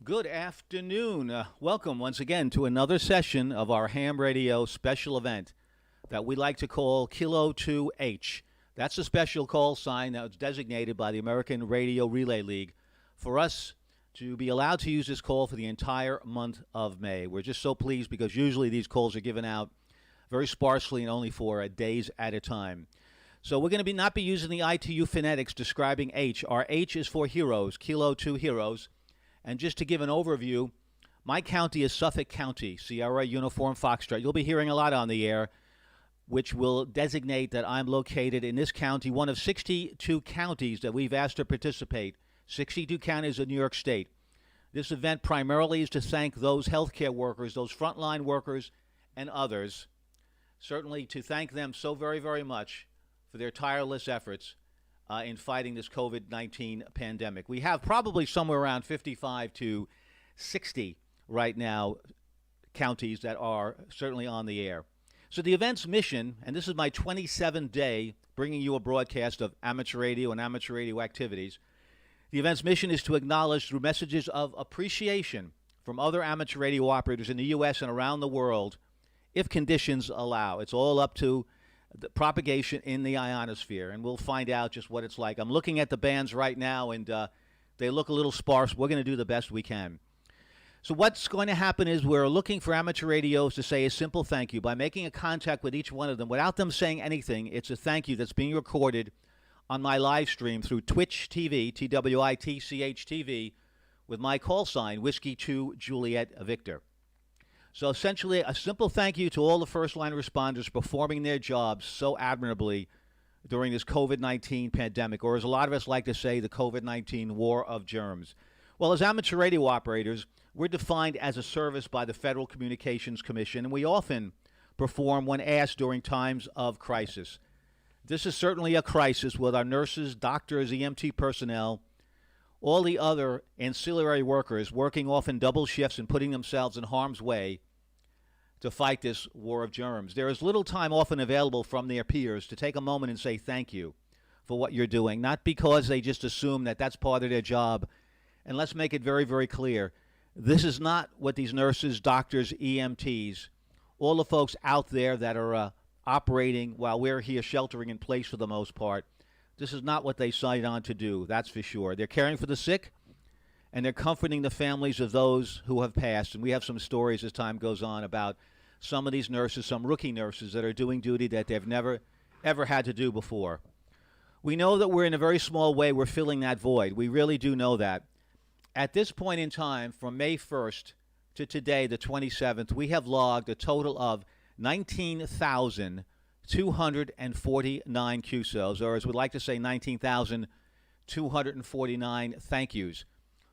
Good afternoon. Welcome once again to another session of our ham radio special event that we like to call Kilo 2H. That's a special call sign that was designated by the American Radio Relay League for us to be allowed to use this call for the entire month of May. We're just so pleased because usually these calls are given out very sparsely and only for days at a time. So we're going to not be using the ITU phonetics describing H. Our H is for heroes, Kilo 2 heroes. And just to give an overview, my county is Suffolk County, Sierra Uniform Foxtrot. You'll be hearing a lot on the air, which will designate that I'm located in this county, one of 62 counties that we've asked to participate, 62 counties in New York State. This event primarily is to thank those healthcare workers, those frontline workers, and others. Certainly to thank them so very, very much for their tireless efforts in fighting this COVID-19 pandemic. We have probably somewhere around 55 to 60 right now counties that are certainly on the air. So the event's mission, and this is my 27th day bringing you a broadcast of amateur radio and amateur radio activities. The event's mission is to acknowledge through messages of appreciation from other amateur radio operators in the U.S. and around the world, if conditions allow. It's all up to the propagation in the ionosphere, and we'll find out just what it's like. I'm looking at the bands right now, and they look a little sparse. We're going to do the best we can. So what's going to happen is we're looking for amateur radios to say a simple thank you by making a contact with each one of them without them saying anything. It's a thank you that's being recorded on my live stream through Twitch TV, TWITCH TV, with my call sign, Whiskey 2 Juliet Victor. So essentially, a simple thank you to all the first-line responders performing their jobs so admirably during this COVID-19 pandemic, or as a lot of us like to say, the COVID-19 war of germs. Well, as amateur radio operators, we're defined as a service by the Federal Communications Commission, and we often perform when asked during times of crisis. This is certainly a crisis with our nurses, doctors, EMT personnel, all the other ancillary workers working often double shifts and putting themselves in harm's way to fight this war of germs. There is little time often available from their peers to take a moment and say thank you for what you're doing, not because they just assume that that's part of their job. And let's make it very, very clear. This is not what these nurses, doctors, EMTs, all the folks out there that are operating while we're here sheltering in place for the most part, this is not what they signed on to do, that's for sure. They're caring for the sick, and they're comforting the families of those who have passed. And we have some stories as time goes on about some of these nurses, some rookie nurses that are doing duty that they've never, ever had to do before. We know that we're in a very small way, we're filling that void. We really do know that. At this point in time, from May 1st to today, the 27th, we have logged a total of 19,249 QSOs, or as we like to say, 19,249 thank yous.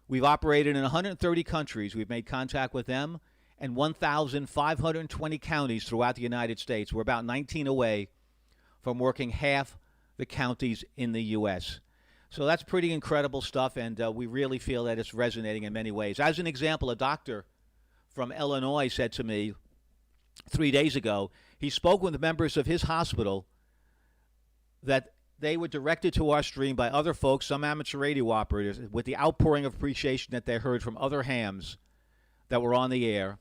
We've operated in 130 countries. We've made contact with them and 1,520 counties throughout the United States. We're about 19 away from working half the counties in the U.S. So that's pretty incredible stuff, and we really feel that it's resonating in many ways. As an example, a doctor from Illinois said to me 3 days ago, he spoke with members of his hospital that they were directed to our stream by other folks, some amateur radio operators, with the outpouring of appreciation that they heard from other hams that were on the air.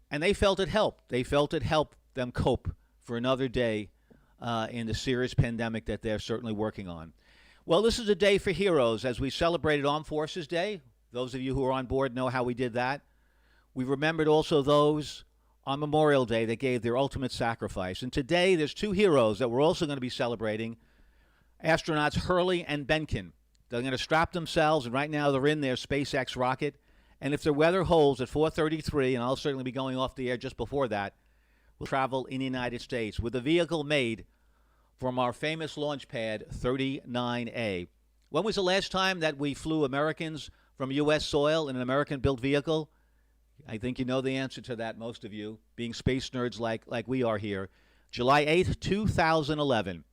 And they felt it helped. They felt it helped them cope for another day in the serious pandemic that they're certainly working on. Well, this is a day for heroes as we celebrated Armed Forces Day. Those of you who are on board know how we did that. We remembered also those on Memorial Day that gave their ultimate sacrifice. And today there's two heroes that we're also going to be celebrating, astronauts Hurley and Benkin. They're going to strap themselves, and right now they're in their SpaceX rocket. And if their weather holds at 4:33, and I'll certainly be going off the air just before that, we'll travel in the United States with a vehicle made from our famous launch pad 39A. When was the last time that we flew Americans from U.S. soil in an American-built vehicle? I think you know the answer to that, most of you, being space nerds like we are here. July 8th, 2011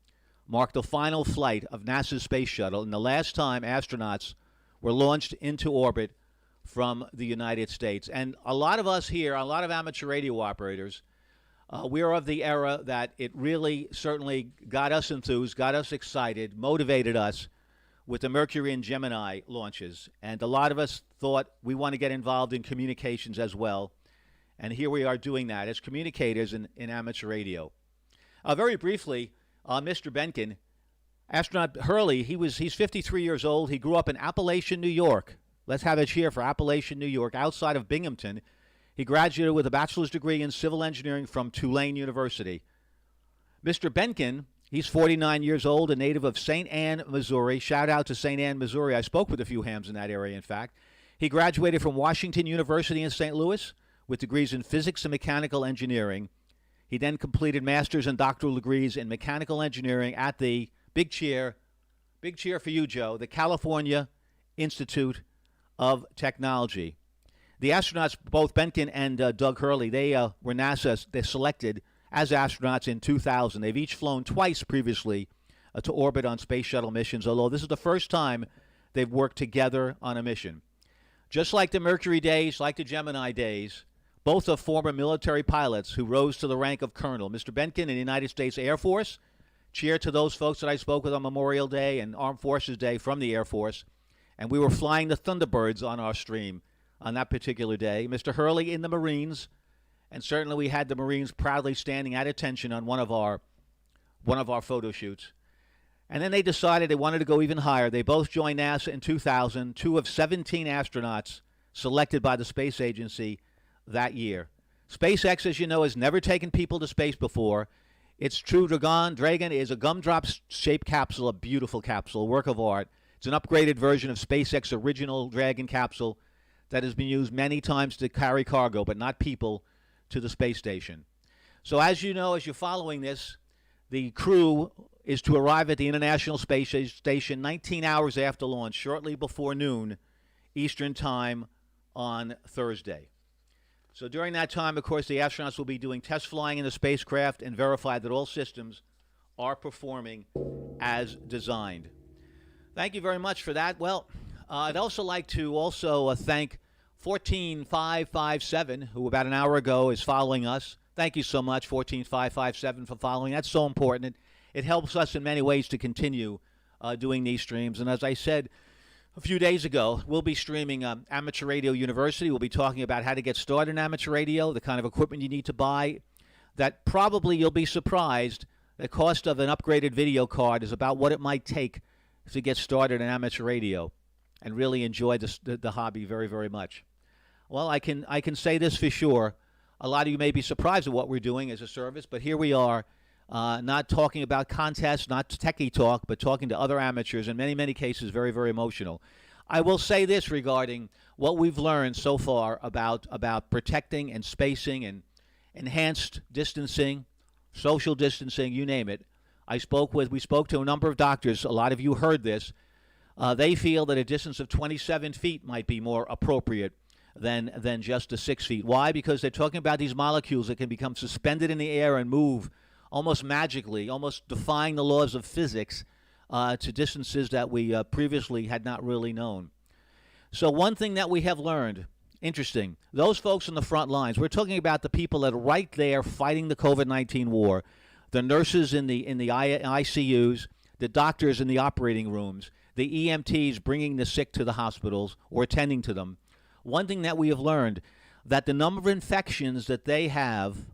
marked the final flight of NASA's space shuttle and the last time astronauts were launched into orbit from the United States. And a lot of us here, a lot of amateur radio operators, we are of the era that it really certainly got us enthused, got us excited, motivated us with the Mercury and Gemini launches. And a lot of us thought we want to get involved in communications as well. And here we are doing that as communicators in amateur radio. Very briefly, Mr. Benkin, astronaut Hurley, he's 53 years old. He grew up in Appalachian, New York. Let's have a cheer for Appalachian, New York, outside of Binghamton. He graduated with a bachelor's degree in civil engineering from Tulane University. Mr. Benkin, he's 49 years old, a native of St. Ann, Missouri. Shout out to St. Ann, Missouri. I spoke with a few hams in that area, in fact. He graduated from Washington University in St. Louis with degrees in physics and mechanical engineering. He then completed master's and doctoral degrees in mechanical engineering at the big cheer for you, Joe, the California Institute of Technology. The astronauts, both Benkin and Doug Hurley, they were they're selected as astronauts in 2000. They've each flown twice previously to orbit on space shuttle missions, although this is the first time they've worked together on a mission. Just like the Mercury days, like the Gemini days, both are former military pilots who rose to the rank of colonel. Mr. Benkin in the United States Air Force. Cheer to those folks that I spoke with on Memorial Day and Armed Forces Day from the Air Force. And we were flying the Thunderbirds on our stream on that particular day. Mr. Hurley in the Marines. And certainly we had the Marines proudly standing at attention on one of our photo shoots. And then they decided they wanted to go even higher. They both joined NASA in 2000, 2 of 17 astronauts selected by the space agency that year. SpaceX, as you know, has never taken people to space before. Its True Dragon is a gumdrop-shaped capsule, a beautiful capsule, a work of art. It's an upgraded version of SpaceX's original Dragon capsule that has been used many times to carry cargo, but not people, to the space station. So as you know, as you're following this, the crew is to arrive at the International Space Station 19 hours after launch, shortly before noon Eastern Time on Thursday. So during that time, of course, the astronauts will be doing test flying in the spacecraft and verify that all systems are performing as designed. Thank you very much for that. Well, I'd also like to thank 14557, who about an hour ago is following us. Thank you so much, 14557, for following. That's so important. It helps us in many ways to continue doing these streams. And as I said a few days ago, we'll be streaming Amateur Radio University. We'll be talking about how to get started in amateur radio, the kind of equipment you need to buy. That probably you'll be surprised. The cost of an upgraded video card is about what it might take to get started in amateur radio and really enjoy the hobby very, very much. Well, I can say this for sure. A lot of you may be surprised at what we're doing as a service, but here we are, not talking about contests, not techie talk, but talking to other amateurs, in many, many cases very, very emotional. I will say this regarding what we've learned so far about protecting and spacing and enhanced distancing, social distancing, you name it. We spoke to a number of doctors. A lot of you heard this. They feel that a distance of 27 feet might be more appropriate than just the 6 feet. Why? Because they're talking about these molecules that can become suspended in the air and move almost magically, almost defying the laws of physics to distances that we previously had not really known. So one thing that we have learned, interesting, those folks in the front lines, we're talking about the people that are right there fighting the COVID-19 war, the nurses in the ICUs, the doctors in the operating rooms, the EMTs bringing the sick to the hospitals or attending to them. One thing that we have learned, that the number of infections that they have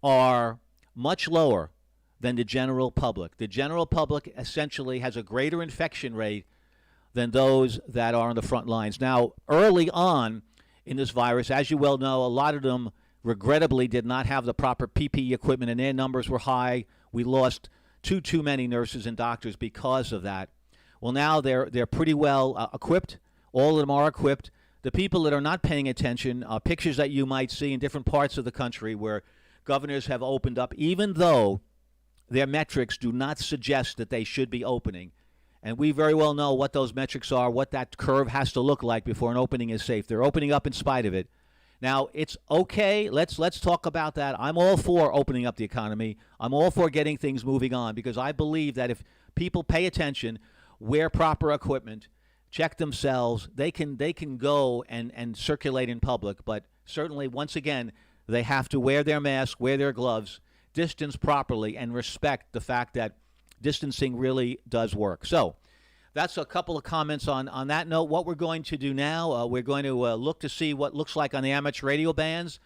are much lower than the general public. The general public essentially has a greater infection rate than those that are on the front lines. Now, early on in this virus, as you well know, a lot of them regrettably did not have the proper PPE equipment, and their numbers were high. We lost too many nurses and doctors because of that. Well, now they're pretty well equipped. All of them are equipped. The people that are not paying attention, pictures that you might see in different parts of the country where governors have opened up, even though their metrics do not suggest that they should be opening. And we very well know what those metrics are, what that curve has to look like before an opening is safe. They're opening up in spite of it. Now, it's okay. Let's talk about that. I'm all for opening up the economy. I'm all for getting things moving on because I believe that if people pay attention, wear proper equipment, check themselves, they can go and circulate in public. But certainly, once again, they have to wear their mask, wear their gloves, distance properly, and respect the fact that distancing really does work. So, that's a couple of comments on that note. What we're going to do now, we're going to look to see what looks like on the amateur radio bands.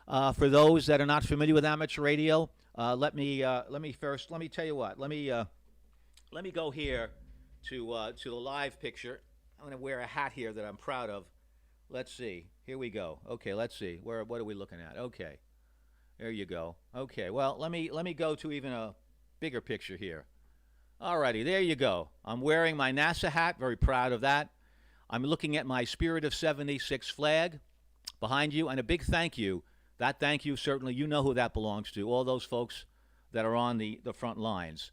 For those that are not familiar with amateur radio, let me tell you what. Let me go here to the live picture. I'm going to wear a hat here that I'm proud of. Let's see. Here we go. Okay, let's see. What are we looking at? Okay, there you go. Okay, well, let me go to even a bigger picture here. Alrighty, there you go. I'm wearing my NASA hat. Very proud of that. I'm looking at my Spirit of 76 flag behind you, and a big thank you. That thank you, certainly, you know who that belongs to, all those folks that are on the front lines.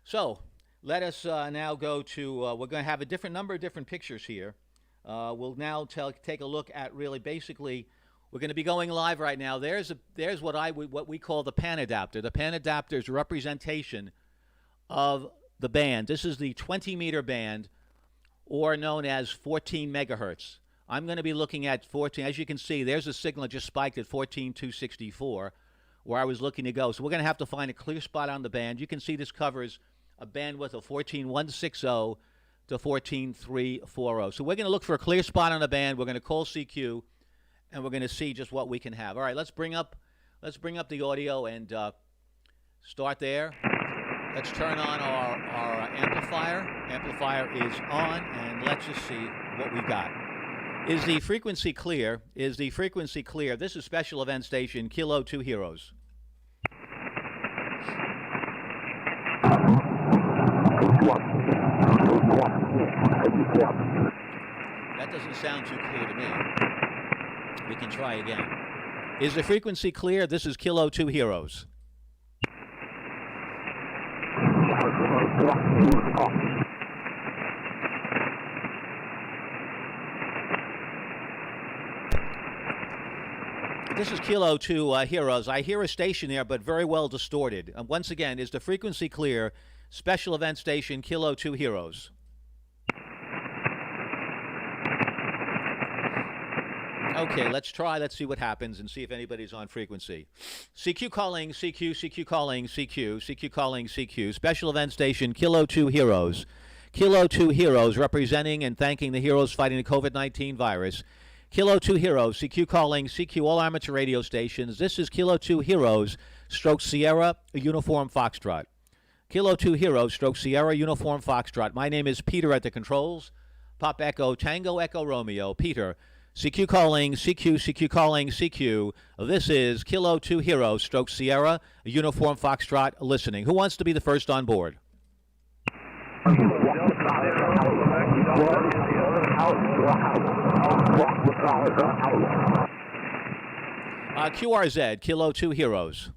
So let us now go to, we're going to have a number of different pictures here. We'll now take a look at really basically, we're going to be going live right now. There's what we call the pan adapter. The pan adapter is a representation of the band. This is the 20-meter band, or known as 14 megahertz. I'm going to be looking at 14. As you can see, there's a signal that just spiked at 14,264, where I was looking to go. So we're going to have to find a clear spot on the band. You can see this covers a bandwidth of 14,160 to 14,340. So we're going to look for a clear spot on the band. We're going to call CQ, and we're going to see just what we can have. All right, let's bring up the audio and start there. Let's turn on our amplifier. Amplifier is on, and let's just see what we've got. Is the frequency clear? Is the frequency clear? This is Special Event Station, Kilo 2 Heroes. That doesn't sound too clear to me. We can try again. Is the frequency clear? This is Kilo 2 Heroes. This is Kilo 2 Heroes. I hear a station there, but very well distorted. Once again, is the frequency clear? Special Event Station, Kilo 2 Heroes. Okay, let's try. Let's see what happens and see if anybody's on frequency. CQ calling, CQ, CQ calling, CQ, CQ calling, CQ. Special Event Station, Kilo 2 Heroes. Kilo 2 Heroes, representing and thanking the heroes fighting the COVID-19 virus. Kilo 2 Heroes, CQ calling, CQ, all amateur radio stations. This is Kilo 2 Heroes, stroke Sierra, Uniform Foxtrot. Kilo 2 Heroes, stroke Sierra, Uniform Foxtrot. My name is Peter at the controls. Pop Echo, Tango Echo Romeo. Peter, CQ calling, CQ, CQ calling, CQ. This is Kilo 2 Heroes, stroke Sierra, Uniform Foxtrot, listening. Who wants to be the first on board? QRZ, Kilo 2 Heroes.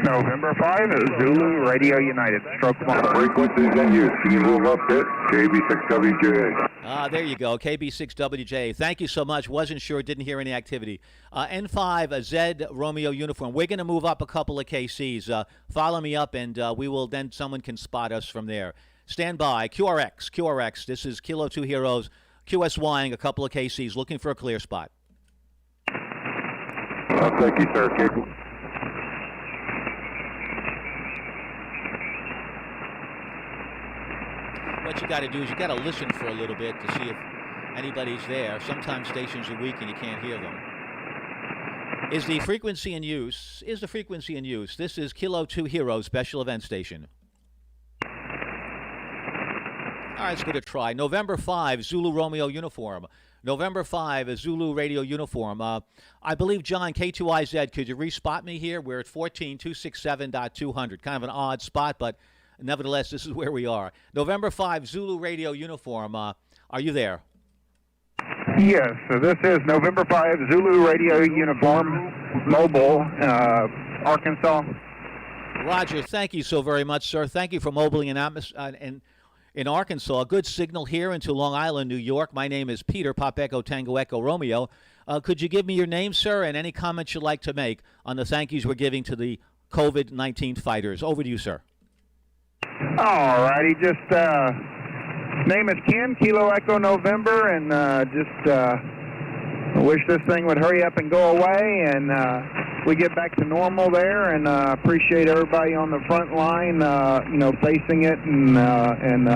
November 5 is Zulu Radio United. Stroke 1. Frequencies in use. Can you move up it? KB6WJ. There you go, KB6WJ. Thank you so much. Wasn't sure, didn't hear any activity. N5, Z Romeo Uniform. We're going to move up a couple of KCs. Follow me up, and we will then, someone can spot us from there. Stand by. QRX, QRX. This is Kilo 2 Heroes. QSYing a couple of KCs, looking for a clear spot. Thank you, sir. What you got to do is you got to listen for a little bit to see if anybody's there. Sometimes stations are weak and you can't hear them. Is the frequency in use? Is the frequency in use? This is Kilo 2 Heroes, Special Event Station. All right, let's give it a try. November 5, Zulu Romeo Uniform. November 5, Zulu Radio Uniform. I believe, John, K2IZ, could you respot me here? We're at 14,267.200. Kind of an odd spot, but nevertheless, this is where we are. November 5, Zulu Radio Uniform. Are you there? Yes, so this is November 5, Zulu Radio Uniform, Mobile, Arkansas. Roger, thank you so very much, sir. Thank you for mobiling in Arkansas. A good signal here into Long Island, New York. My name is Peter, Pop Echo, Tango Echo Romeo. Could you give me your name, sir, and any comments you'd like to make on the thank yous we're giving to the COVID-19 fighters? Over to you, sir. All righty, just name is Ken, Kilo Echo November, and just wish this thing would hurry up and go away, and we get back to normal there, and appreciate everybody on the front line, facing it and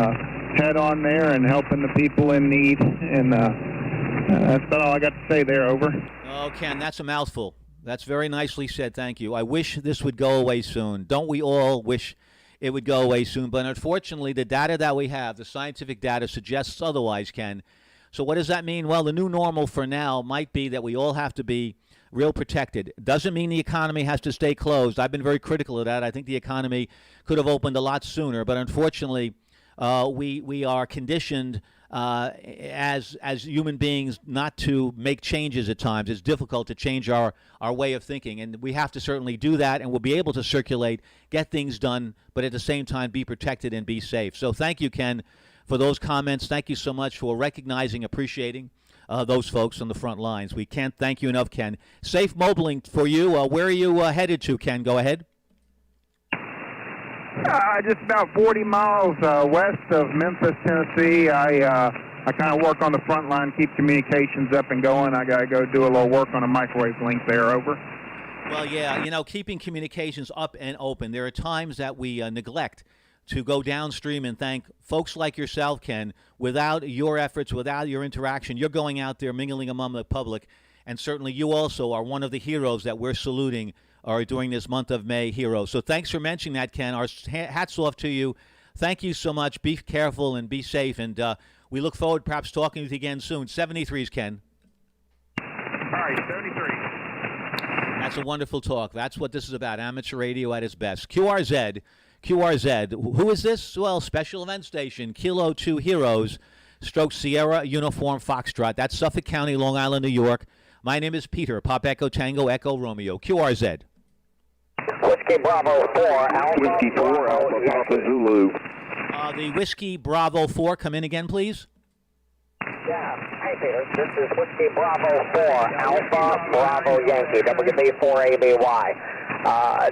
head on there and helping the people in need. And that's about all I got to say there. Over. Oh, Ken, that's a mouthful. That's very nicely said. Thank you. I wish this would go away soon. Don't we all wish it would go away soon? But unfortunately, the data that we have, the scientific data, suggests otherwise, Ken. So what does that mean? Well, the new normal for now might be that we all have to be real protected. Doesn't mean the economy has to stay closed. I've been very critical of that. I think the economy could have opened a lot sooner. But unfortunately, we are conditioned as human beings not to make changes at times. It's difficult to change our way of thinking, and we have to certainly do that, and we'll be able to circulate, get things done, but at the same time be protected and be safe. So thank you, Ken, for those comments. Thank you so much for recognizing, appreciating those folks on the front lines. We can't thank you enough, Ken. Safe mobiling for you. Where are you headed to, Ken? Go ahead. Just about 40 miles west of Memphis, Tennessee. I kind of work on the front line, keep communications up and going. I got to go do a little work on a microwave link there. Over. Well, yeah, keeping communications up and open. There are times that we neglect to go downstream and thank folks like yourself, Ken. Without your efforts, without your interaction, you're going out there mingling among the public, and certainly you also are one of the heroes that we're saluting during this month of May, heroes. So thanks for mentioning that, Ken. Our hats off to you. Thank you so much. Be careful and be safe, and we look forward to perhaps talking with you again soon. 73s, Ken. All right, 73. That's a wonderful talk. That's what this is about, amateur radio at its best. QRZ. Who is this? Well, special event station, Kilo 2 Heroes, stroke Sierra Uniform Foxtrot. That's Suffolk County, Long Island, New York. My name is Peter, Pop Echo Tango Echo Romeo, QRZ. Whiskey Bravo 4, Alpha. Whiskey 4, Alpha, Papa Zulu. The Whiskey Bravo 4, come in again, please. Yeah. Hey, Peter. This is Whiskey Bravo 4, Alpha Bravo Yankee, WB4ABY.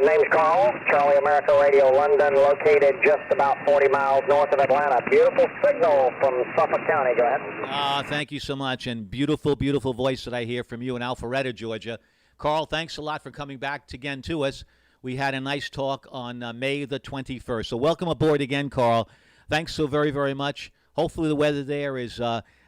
Name's Carl, Charlie America Radio London, located just about 40 miles north of Atlanta. Beautiful signal from Suffolk County. Go ahead. Thank you so much, and beautiful, beautiful voice that I hear from you in Alpharetta, Georgia. Carl, thanks a lot for coming back again to us. We had a nice talk on May the 21st. So welcome aboard again, Carl. Thanks so very, very much. Hopefully the weather there is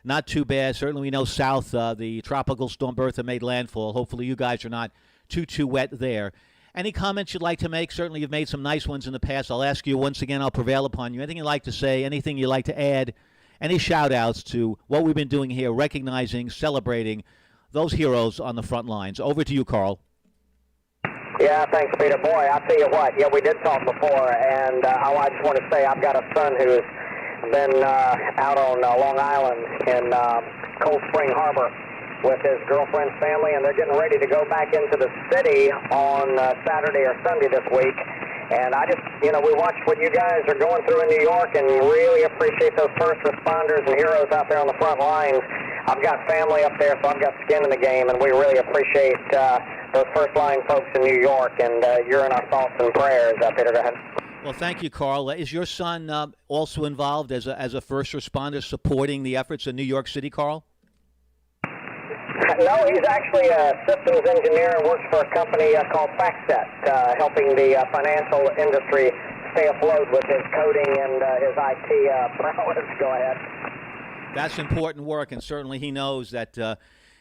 not too bad. Certainly we know south, the tropical storm Bertha made landfall. Hopefully you guys are not too wet there. Any comments you'd like to make? Certainly you've made some nice ones in the past. I'll ask you once again. I'll prevail upon you. Anything you'd like to say, anything you'd like to add, any shout-outs to what we've been doing here, recognizing, celebrating those heroes on the front lines. Over to you, Carl. Yeah, thanks, Peter. Boy, I'll tell you what. Yeah, we did talk before, and I just want to say I've got a son who's been out on Long Island in Cold Spring Harbor with his girlfriend's family, and they're getting ready to go back into the city on Saturday or Sunday this week. And I just, we watched what you guys are going through in New York and really appreciate those first responders and heroes out there on the front lines. I've got family up there, so I've got skin in the game, and we really appreciate those first-line folks in New York, and you're in our thoughts and prayers. Peter, go ahead. Well, thank you, Carl. Is your son also involved as a first responder supporting the efforts in New York City, Carl? No, he's actually a systems engineer and works for a company called FactSet, helping the financial industry stay afloat with his coding and his IT prowess. Go ahead. That's important work, and certainly he knows that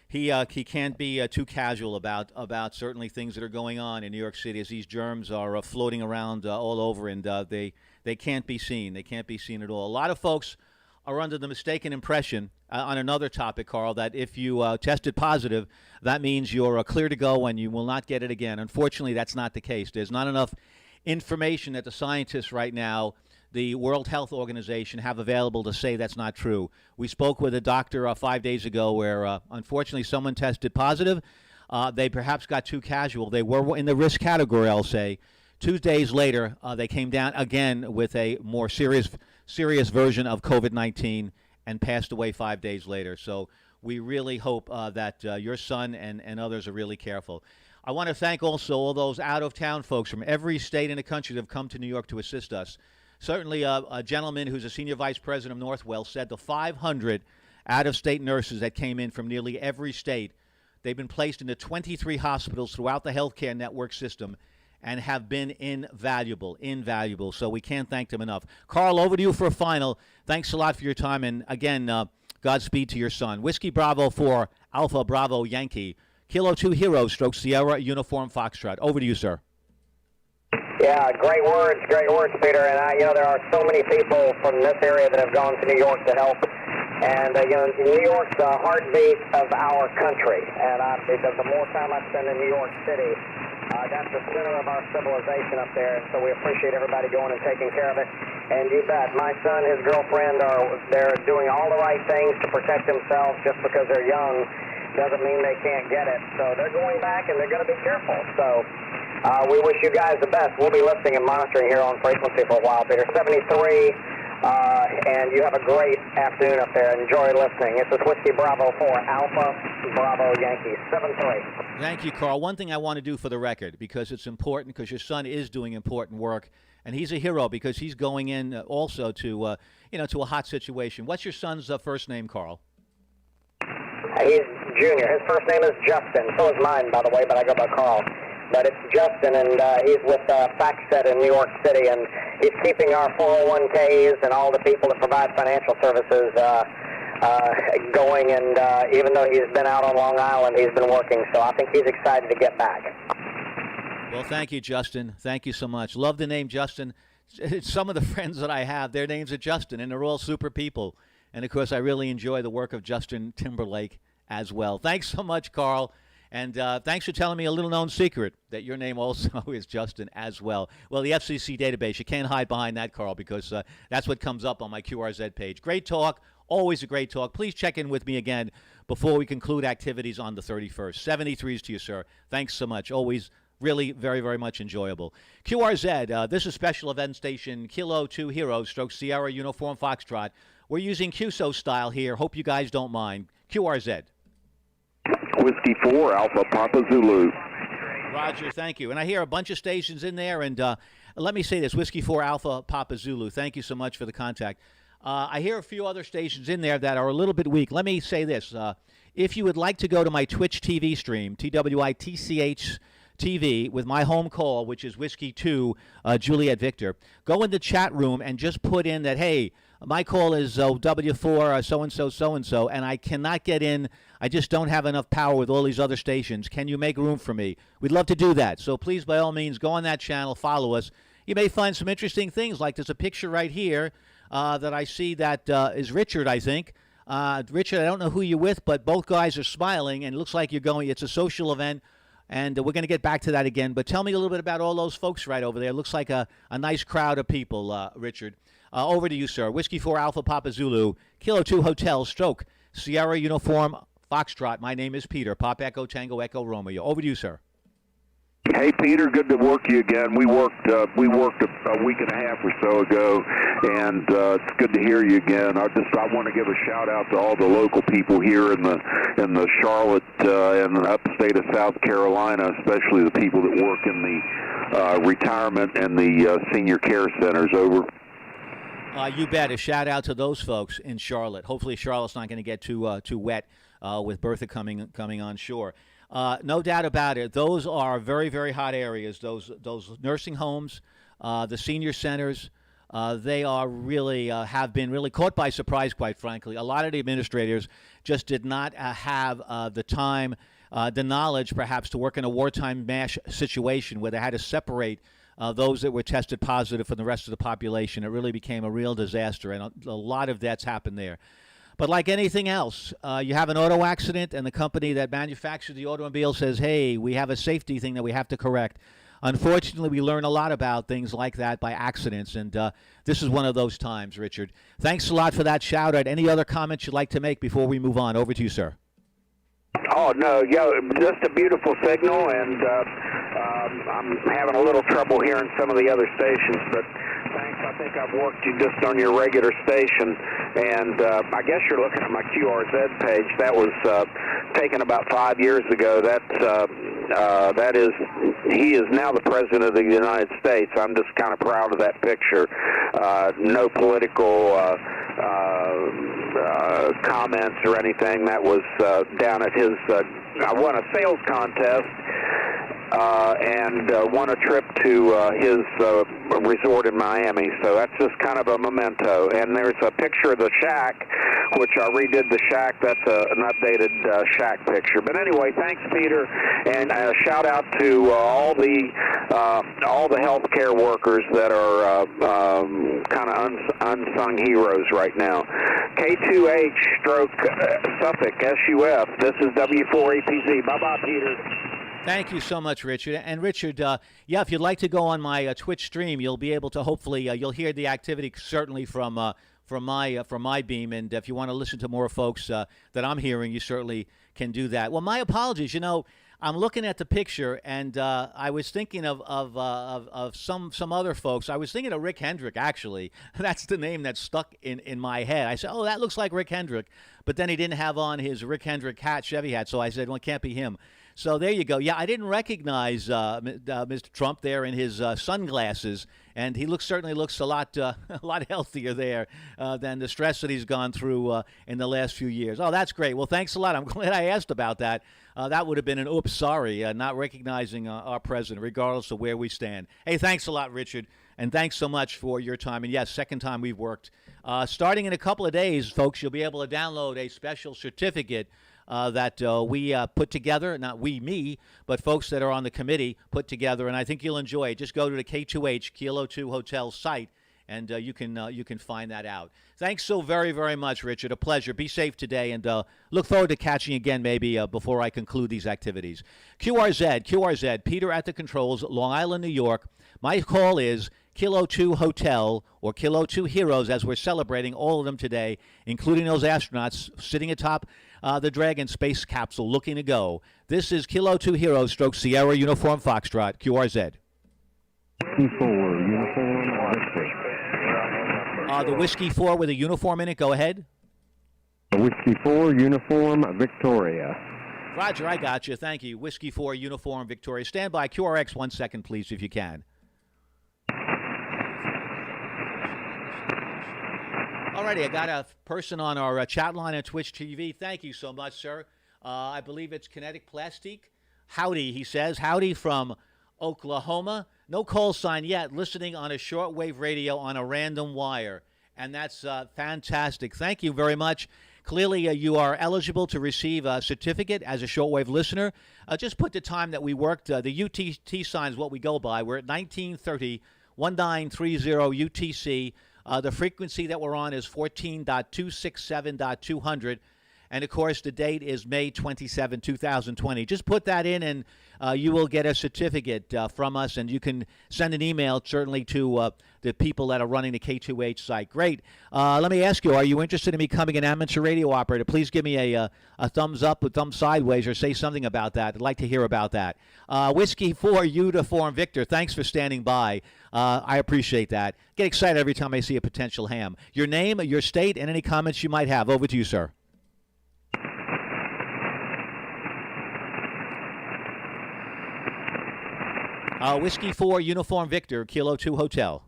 he can't be too casual about certainly things that are going on in New York City as these germs are floating around all over, and they can't be seen. They can't be seen at all. A lot of folks are under the mistaken impression on another topic, Carl, that if you tested positive, that means you're clear to go and you will not get it again. Unfortunately, that's not the case. There's not enough information that the scientists right now, the World Health Organization, have available to say that's not true. We spoke with a doctor 5 days ago where, unfortunately, someone tested positive. They perhaps got too casual. They were in the risk category, I'll say. 2 days later, they came down again with a more serious version of COVID-19 and passed away 5 days later. So we really hope that your son and others are really careful. I want to thank also all those out-of-town folks from every state in the country that have come to New York to assist us. Certainly a gentleman who's a senior vice president of Northwell said the 500 out-of-state nurses that came in from nearly every state They've been placed into 23 hospitals throughout the healthcare network system and have been invaluable. So we can't thank them enough. Carl, over to you for a final. Thanks a lot for your time. And again, Godspeed to your son. Whiskey Bravo 4, Alpha Bravo Yankee, Kilo 2 Hero, stroke Sierra Uniform Foxtrot. Over to you, sir. Yeah, great words, Peter. And there are so many people from this area that have gone to New York to help. And New York's the heartbeat of our country. And because the more time I spend in New York City, that's the center of our civilization up there. And so we appreciate everybody going and taking care of it. And you bet, my son, his girlfriend they're doing all the right things to protect themselves. Just because they're young doesn't mean they can't get it. So they're going back and they're going to be careful. So we wish you guys the best. We'll be listening and monitoring here on frequency for a while, Peter. 73. And you have a great afternoon up there. Enjoy listening. This is Whiskey Bravo 4, Alpha Bravo Yankee, 7-3. Thank you, Carl. One thing I want to do for the record, because it's important, because your son is doing important work, and he's a hero because he's going in also to, to a hot situation. What's your son's first name, Carl? He's Junior. His first name is Justin. So is mine, by the way, but I go by Carl. But it's Justin, and he's with FactSet in New York City, and he's keeping our 401ks and all the people that provide financial services going, and even though he's been out on Long Island, he's been working, so I think he's excited to get back. Well, thank you, Justin. Thank you so much. Love the name Justin. Some of the friends that I have, their names are Justin, and they're all super people. And, of course, I really enjoy the work of Justin Timberlake as well. Thanks so much, Carl. And thanks for telling me a little-known secret that your name also is Justin as well. Well, the FCC database, you can't hide behind that, Carl, because that's what comes up on my QRZ page. Great talk. Always a great talk. Please check in with me again before we conclude activities on the 31st. 73s to you, sir. Thanks so much. Always really very, very much enjoyable. QRZ, this is Special Event Station Kilo 2 Hero, stroke Sierra Uniform Foxtrot. We're using QSO style here. Hope you guys don't mind. QRZ. Whiskey 4, Alpha Papa Zulu. Roger, thank you. And I hear a bunch of stations in there, and let me say this, Whiskey 4 Alpha Papa Zulu. Thank you so much for the contact. I hear a few other stations in there that are a little bit weak. Let me say this. If you would like to go to my Twitch TV stream, TWITCH TV, with my home call, which is Whiskey 2 Juliet Victor, go in the chat room and just put in that, hey, my call is W4 so-and-so, so-and-so, and I cannot get in. I just don't have enough power with all these other stations. Can you make room for me? We'd love to do that. So please, by all means, go on that channel, follow us. You may find some interesting things, like there's a picture right here that I see that is Richard, I think. Richard, I don't know who you're with, but both guys are smiling, and it looks like you're going. It's a social event, and we're going to get back to that again. But tell me a little bit about all those folks right over there. It looks like a nice crowd of people, Richard. Over to you, sir. Whiskey 4 Alpha Papa Zulu, Kilo 2 Hotel, stroke, Sierra Uniform Foxtrot. My name is Peter. Pop Echo Tango Echo Romeo. Over to you, sir. Hey, Peter, good to work you again. We worked a week and a half or so ago, and it's good to hear you again. I want to give a shout out to all the local people here in the Charlotte and the upstate of South Carolina, especially the people that work in the retirement and the senior care centers. Over. You bet. A shout out to those folks in Charlotte. Hopefully, Charlotte's not going to get too wet with Bertha coming on shore. No doubt about it. Those are very, very hot areas. Those nursing homes, the senior centers, they are really have been really caught by surprise, quite frankly. A lot of the administrators just did not have the time, the knowledge, perhaps, to work in a wartime MASH situation where they had to separate those that were tested positive from the rest of the population. It really became a real disaster, and a lot of deaths happened there. But like anything else, you have an auto accident, and the company that manufactured the automobile says, hey, we have a safety thing that we have to correct. Unfortunately, we learn a lot about things like that by accidents, and this is one of those times, Richard. Thanks a lot for that shout-out. Any other comments you'd like to make before we move on? Over to you, sir. Oh, no, just a beautiful signal, and I'm having a little trouble hearing some of the other stations, but thanks. I think I've worked you just on your regular station, and I guess you're looking at my QRZ page. That was taken about 5 years ago. He is now the President of the United States. I'm just kind of proud of that picture. No political comments or anything. That was down at his, I won a sales contest and won a trip to his resort in Miami. So that's just kind of a memento. And there's a picture of the shack, which I redid the shack. That's an updated shack picture. But anyway, thanks, Peter, and shout out to all the healthcare workers that are kind of unsung heroes right now. K2H stroke Suffolk SUF. This is W4APZ. Bye-bye, Peter. Thank you so much, Richard. And Richard, yeah, if you'd like to go on my Twitch stream, you'll be able to hopefully you'll hear the activity certainly from my beam. And if you want to listen to more folks that I'm hearing, you certainly can do that. Well, my apologies. You know, I'm looking at the picture, and I was thinking of some other folks. I was thinking of Rick Hendrick, actually. That's the name that stuck in my head. I said, oh, that looks like Rick Hendrick. But then he didn't have on his Rick Hendrick hat, Chevy hat, so I said, well, it can't be him. So there you go. Yeah, I didn't recognize Mr. Trump there in his sunglasses, and he certainly looks a lot healthier there than the stress that he's gone through in the last few years. Oh, that's great. Well, thanks a lot. I'm glad I asked about that. That would have been an oops, sorry, not recognizing our president, regardless of where we stand. Hey, thanks a lot, Richard, and thanks so much for your time. And yes, second time we've worked. Starting in a couple of days, folks, you'll be able to download a special certificate that we put together, not we, me, but folks that are on the committee put together, and I think you'll enjoy it. Just go to the K2H Kilo 2 Hotel site, and you can find that out. Thanks so very, very much, Richard. A pleasure. Be safe today, and look forward to catching you again maybe before I conclude these activities. QRZ, Peter at the controls, Long Island, New York. My call is Kilo 2 Hotel or Kilo 2 Heroes, as we're celebrating all of them today, including those astronauts sitting atop the Dragon space capsule looking to go. This is Kilo 2 Heroes stroke Sierra Uniform Foxtrot, QRZ. Whiskey 4, Uniform Victor. The Whiskey 4 with a uniform in it, go ahead. Whiskey 4, Uniform Victoria. Roger, I got you. Thank you. Whiskey 4, Uniform Victoria. Stand by. QRX 1 second, please, if you can. Alrighty, I got a person on our chat line on Twitch TV. Thank you so much, sir. I believe it's Kinetic Plastic. Howdy, he says. Howdy from Oklahoma. No call sign yet. Listening on a shortwave radio on a random wire. And that's fantastic. Thank you very much. Clearly, you are eligible to receive a certificate as a shortwave listener. Just put the time that we worked. The UTC sign is what we go by. We're at 1930, 1930 UTC. The frequency that we're on is 14.267.200. And, of course, the date is May 27, 2020. Just put that in, and you will get a certificate from us. And you can send an email, certainly, to the people that are running the K2H site. Great. Let me ask you, are you interested in becoming an amateur radio operator? Please give me a thumbs up, a thumbs sideways, or say something about that. I'd like to hear about that. Whiskey 4, Uniform Victor, thanks for standing by. I appreciate that. Get excited every time I see a potential ham. Your name, your state, and any comments you might have. Over to you, sir. Whiskey 4, Uniform Victor, Kilo 2 Hotel.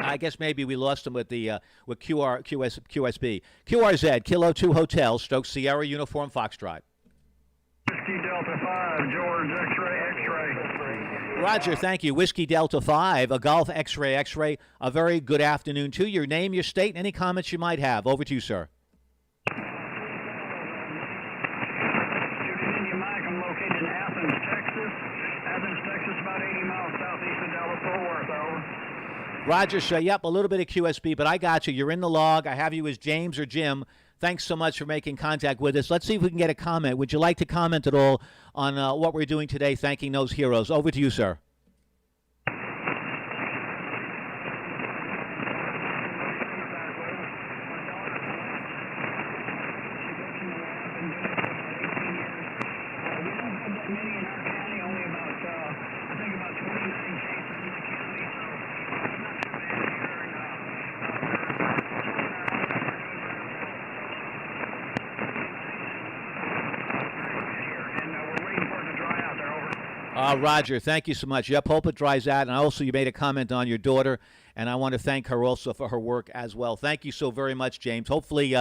I guess maybe we lost him with the QSB. QRZ, Kilo 2 Hotel, Stoke Sierra Uniform Foxtrot. Whiskey Delta 5, George X-ray. Roger, thank you. Whiskey Delta 5, a Golf X-ray. A very good afternoon to you. Your name, your state, and any comments you might have. Over to you, sir. Roger, sir. Yep, a little bit of QSB, but I got you. You're in the log. I have you as James or Jim. Thanks so much for making contact with us. Let's see if we can get a comment. Would you like to comment at all on what we're doing today, thanking those heroes? Over to you, sir. Roger, thank you so much. Yep, hope it dries out. And also, you made a comment on your daughter, and I want to thank her also for her work as well. Thank you so very much, James. Hopefully,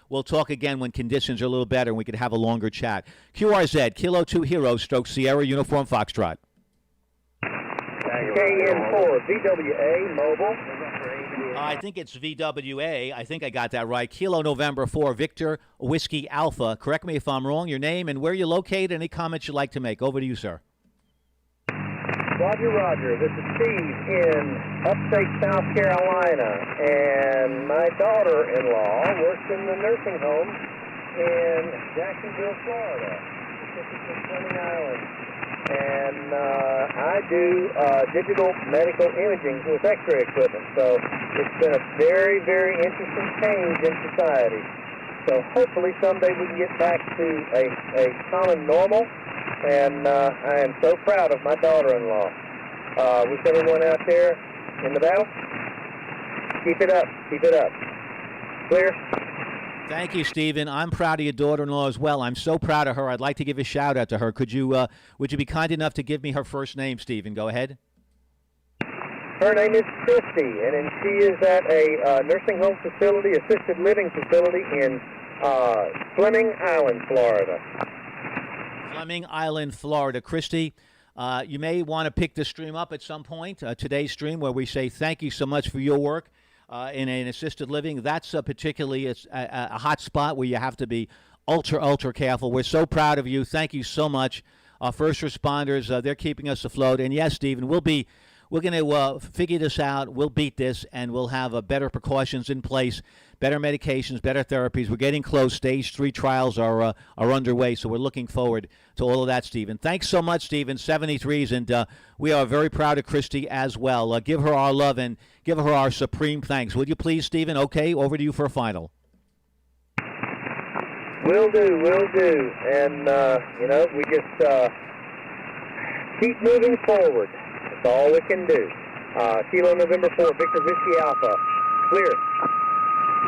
we'll talk again when conditions are a little better and we can have a longer chat. QRZ, Kilo 2 Hero, Stroke Sierra, Uniform Foxtrot. KN4, VWA, mobile. I think it's VWA. I think I got that right. Kilo November 4, Victor Whiskey Alpha. Correct me if I'm wrong. Your name and where you're located. Any comments you'd like to make? Over to you, sir. Roger. This is Steve in upstate South Carolina, and my daughter-in-law works in the nursing home in Jacksonville, Florida, specifically Fleming Island. And I do digital medical imaging with X-ray equipment. So it's been a very, very interesting change in society. So hopefully someday we can get back to a common normal. And I am so proud of my daughter-in-law. Wish everyone out there in the battle, keep it up. Clear? Thank you, Stephen. I'm proud of your daughter-in-law as well. I'm so proud of her. I'd like to give a shout-out to her. Would you be kind enough to give me her first name, Stephen? Go ahead. Her name is Christy, and she is at a nursing home facility, assisted living facility in Fleming Island, Florida. Fleming Island, Florida. Christy, you may want to pick this stream up at some point, today's stream, where we say thank you so much for your work. In an assisted living, that's particularly a hot spot where you have to be ultra careful. We're so proud of you. Thank you so much. Our first responders, they're keeping us afloat. And yes, Stephen, we're going to figure this out. We'll beat this, and we'll have better precautions in place, better medications, better therapies. We're getting close. Stage 3 trials are underway, so we're looking forward to all of that, Stephen. Thanks so much, Stephen. 73s, and we are very proud of Christy as well. Give her our love and give her our supreme thanks. Would you please, Stephen? Okay, over to you for a final. Will do. And, we just keep moving forward. That's all we can do. Kilo November 4, Victor Whiskey Alpha. Clear.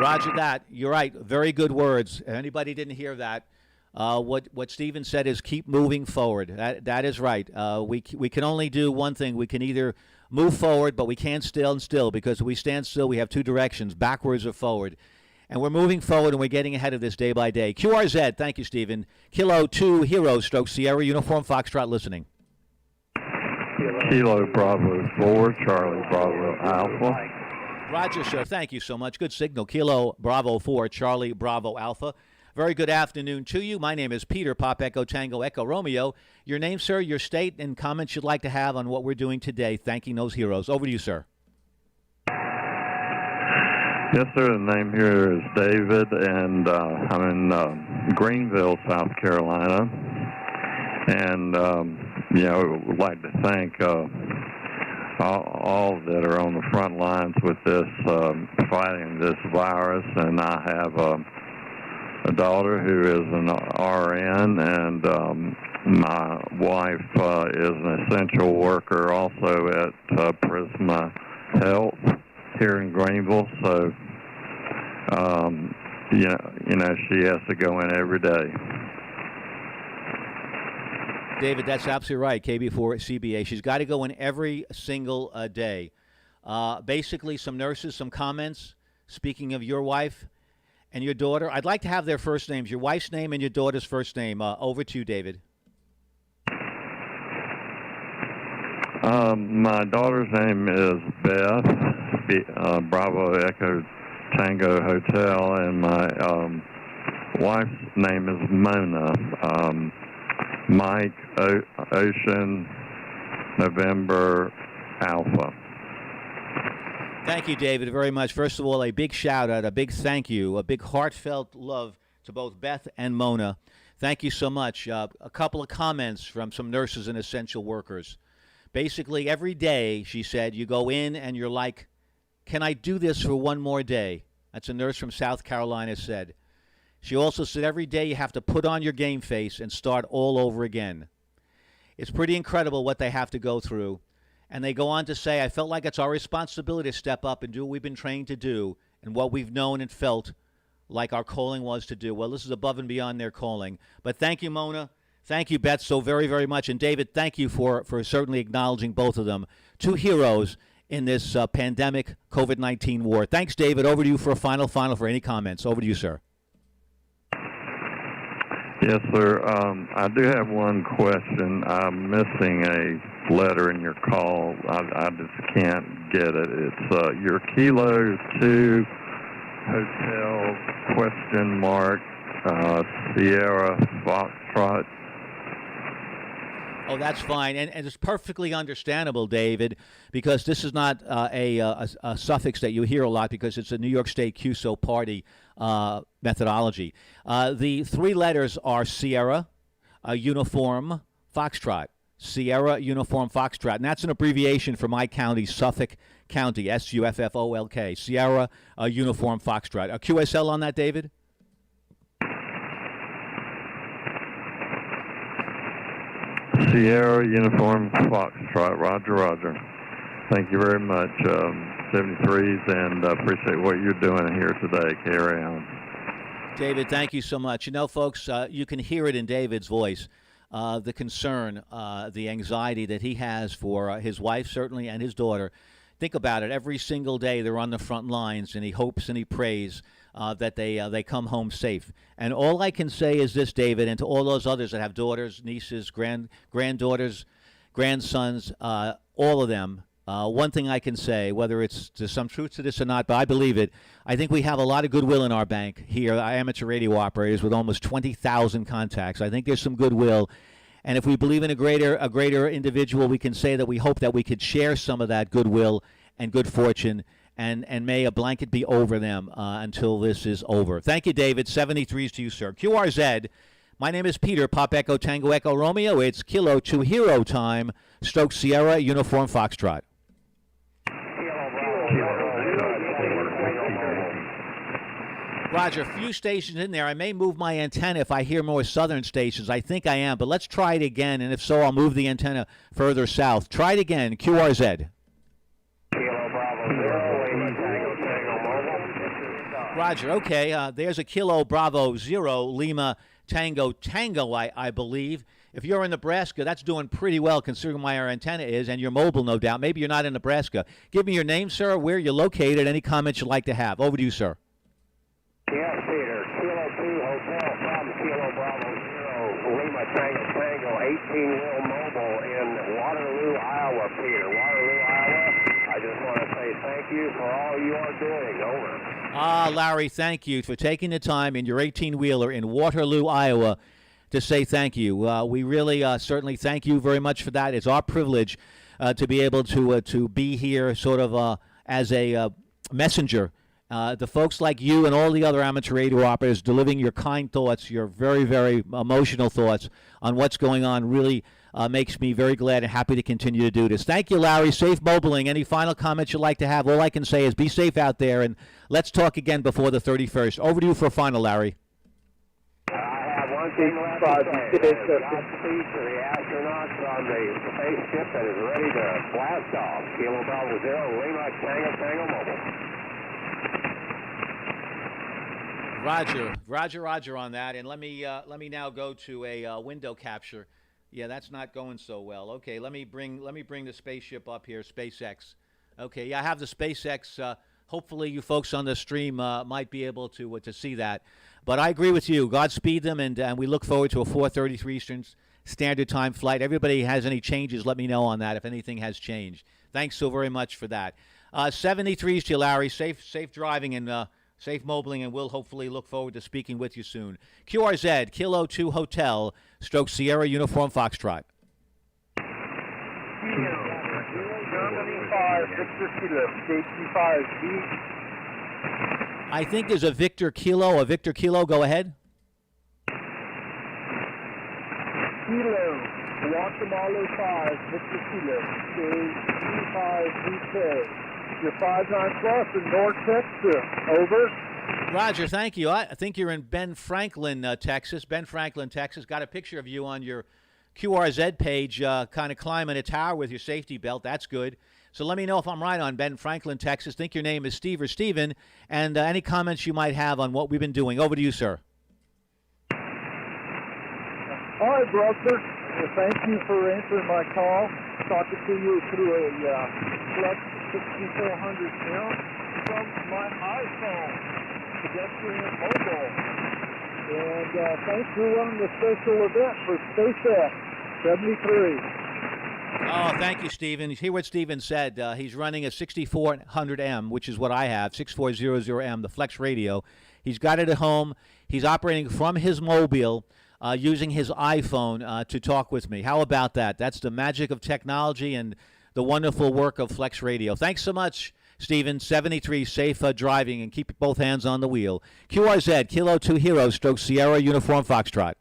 Roger that. You're right. Very good words. If anybody didn't hear that, what Stephen said is keep moving forward. That is right. We can only do one thing. We can either move forward, but we can't stand still, because if we stand still, we have two directions, backwards or forward. And we're moving forward, and we're getting ahead of this day by day. QRZ, thank you, Stephen. Kilo 2 Hero, Stroke Sierra, Uniform Foxtrot listening. Kilo Bravo 4, Charlie Bravo Alpha. Roger, sir. Thank you so much. Good signal. Kilo Bravo 4, Charlie Bravo Alpha. Very good afternoon to you. My name is Peter, Pop Echo Tango Echo Romeo. Your name, sir, your state, and comments you'd like to have on what we're doing today, thanking those heroes. Over to you, sir. Yes, sir. The name here is David, and I'm in Greenville, South Carolina. And, would like to thank all that are on the front lines with this, fighting this virus. And I have a daughter who is an RN, and my wife is an essential worker also at Prisma Health here in Greenville. So, she has to go in every day. David, that's absolutely right. KB4 CBA. She's got to go in every single day. Basically, some nurses, some comments. Speaking of your wife and your daughter, I'd like to have their first names, your wife's name and your daughter's first name. Over to you, David. My daughter's name is Beth, Bravo Echo Tango Hotel, and my wife's name is Mona. Mike Ocean November Alpha. Thank you, David, very much. First of all, a big shout out, a big thank you, a big heartfelt love to both Beth and Mona. Thank you so much. A couple of comments from some nurses and essential workers. Basically, every day, she said, you go in and you're like, can I do this for one more day? That's a nurse from South Carolina said. She also said every day you have to put on your game face and start all over again. It's pretty incredible what they have to go through. And they go on to say, I felt like it's our responsibility to step up and do what we've been trained to do and what we've known and felt like our calling was to do. Well, this is above and beyond their calling. But thank you, Mona. Thank you, Beth, so very, very much. And David, thank you for certainly acknowledging both of them. Two heroes in this pandemic COVID-19 war. Thanks, David. Over to you for a final for any comments. Over to you, sir. Yes, sir. I do have one question. I'm missing a letter in your call. I just can't get it. It's your Kilo 2 Hotel Sierra Foxtrot. Oh, that's fine, and it's perfectly understandable, David, because this is not a suffix that you hear a lot because it's a New York State QSO party methodology. The three letters are Sierra, Uniform, Foxtrot. Sierra, Uniform, Foxtrot, and that's an abbreviation for my county, Suffolk County, SUFFOLK. Sierra, Uniform, Foxtrot. A QSL on that, David? Sierra Uniform Foxtrot, Roger. Thank you very much, 73s, and appreciate what you're doing here today. Carry on. David, thank you so much. You know, folks, you can hear it in David's voice, the concern, the anxiety that he has for his wife, certainly, and his daughter. Think about it. Every single day they're on the front lines, and he hopes and he prays that they come home safe. And all I can say is this, David, and to all those others that have daughters, nieces, granddaughters, grandsons, all of them, one thing I can say, whether it's to some truth to this or not, but I believe it, I think we have a lot of goodwill in our bank here, our amateur radio operators, with almost 20,000 contacts. I think there's some goodwill. And if we believe in a greater individual, we can say that we hope that we could share some of that goodwill and good fortune, and may a blanket be over them until this is over. Thank you, David. 73s to you, sir. QRZ, my name is Peter, Pop Echo Tango Echo Romeo. It's Kilo 2 Hero time, Stoke Sierra, Uniform Foxtrot. Roger, a few stations in there. I may move my antenna if I hear more southern stations. I think I am, but let's try it again, and if so, I'll move the antenna further south. Try it again, QRZ. Roger, okay. There's a Kilo Bravo 0 Lima Tango, I believe. If you're in Nebraska, that's doing pretty well considering where our antenna is, and you're mobile, no doubt. Maybe you're not in Nebraska. Give me your name, sir, where you're located, any comments you'd like to have. Over to you, sir. Yes, Peter. Kilo 2 Hotel from Kilo Bravo 0 Lima Tango 18-wheel mobile in Waterloo, Iowa, Peter. Waterloo, Iowa. I just want to say thank you for all you are doing. Over. Larry, thank you for taking the time in your 18-wheeler in Waterloo, Iowa, to say thank you. We really certainly thank you very much for that. It's our privilege to be able to be here sort of as a messenger. The folks like you and all the other amateur radio operators delivering your kind thoughts, your very, very emotional thoughts on what's going on really makes me very glad and happy to continue to do this. Thank you, Larry. Safe mobiling. Any final comments you'd like to have? All I can say is be safe out there, and let's talk again before the 31st. Over to you for a final, Larry. I have one thing left to say. Godspeed to the astronauts on the spaceship that is ready to blast off. Kilo Bravo 0 Lima Tango mobile. Roger on that. And let me now go to a window capture. Yeah, that's not going so well. Okay, let me bring the spaceship up here, SpaceX. Okay, yeah, I have the SpaceX. Hopefully, you folks on the stream might be able to see that. But I agree with you. Godspeed them, and we look forward to a 4:33 Eastern Standard Time flight. Everybody has any changes, let me know on that if anything has changed. Thanks so very much for that. 73s to you, Larry. Safe driving and safe mobiling, and we'll hopefully look forward to speaking with you soon. QRZ, Kilo 2 Hotel, Stoke Sierra, Uniform Foxtrot. Germany 5, Victor Kilo, KT5B. I think there's a Victor Kilo. Go ahead. Kilo, Guatemala 5, Victor Kilo, KT5BK. Your 59 plus in North Texas. Over. Roger, thank you. I think you're in Ben Franklin, Texas. Got a picture of you on your QRZ page, kind of climbing a tower with your safety belt. That's good. So let me know if I'm right on Ben Franklin, Texas. Think your name is Steve or Steven, and any comments you might have on what we've been doing. Over to you, sir. All Hi, brother. Thank you for answering my call. Talking to you through a Flex 6400M from my iPhone, pedestrian mobile. And thanks for running the special event for SpaceX 73. Oh, thank you, Stephen. Hear what Stephen said. He's running a 6400M, which is what I have, 6400M, the Flex Radio. He's got it at home. He's operating from his mobile, using his iPhone to talk with me. How about that? That's the magic of technology and the wonderful work of Flex Radio. Thanks so much, Stephen. 73, safe driving, and keep both hands on the wheel. QRZ, Kilo 2 Hero, stroke Sierra, Uniform Foxtrot.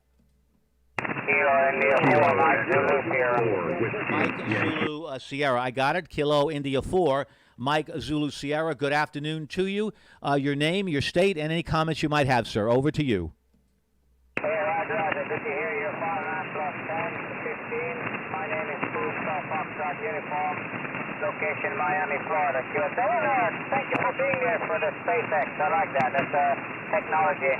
Mike Zulu Sierra. I got it. Kilo India 4. Mike Zulu Sierra. Good afternoon to you. Your name, your state, and any comments you might have, sir. Over to you. Hey, Roger, good to hear you. 59 plus 10, 15. My name is Bruce Foxtrot Uniform. Location Miami, Florida. QSA. Thank you for being here for the SpaceX. I like that. That's technology.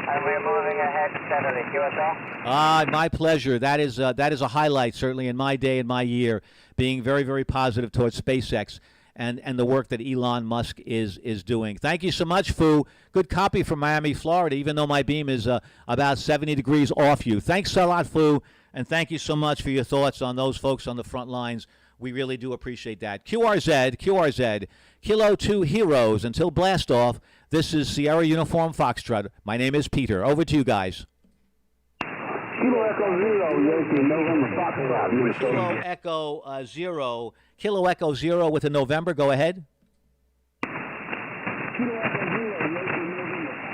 And we're moving ahead steadily. QSL? My pleasure. That is a highlight, certainly, in my day and my year, being very, very positive towards SpaceX and the work that Elon Musk is doing. Thank you so much, Fu. Good copy from Miami, Florida, even though my beam is about 70 degrees off you. Thanks a lot, Fu, and thank you so much for your thoughts on those folks on the front lines. We really do appreciate that. QRZ, Kilo 2 Heroes. Until blast off, this is Sierra Uniform Foxtrot. My name is Peter. Over to you guys. Kilo Echo Zero, Yankee, November Foxtrot. Kilo Echo Zero with a November. Go ahead. Kilo Echo Zero, Yankee, November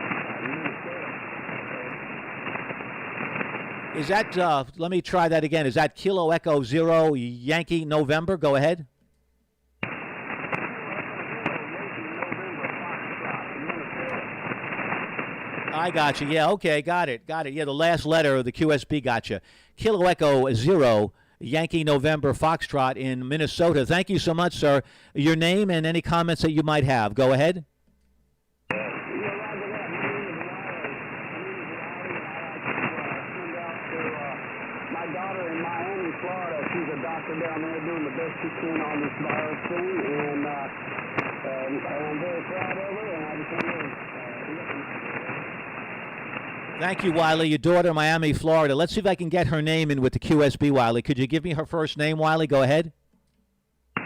Foxtrot. Is that, let me try that again. Is that Kilo Echo Zero, Yankee, November? Go ahead. I got you. Yeah, okay, got it. Yeah, the last letter of the QSB got you. Kilo Echo Zero, Yankee November Foxtrot in Minnesota. Thank you so much, sir. Your name and any comments that you might have. Go ahead. My daughter in Miami, Florida, she's a doctor down there doing the best she can on this virus thing, and I'm very proud of her, and I just want to Thank you, Wiley. Your daughter, Miami, Florida. Let's see if I can get her name in with the QSB, Wiley. Could you give me her first name, Wiley? Go ahead. Thank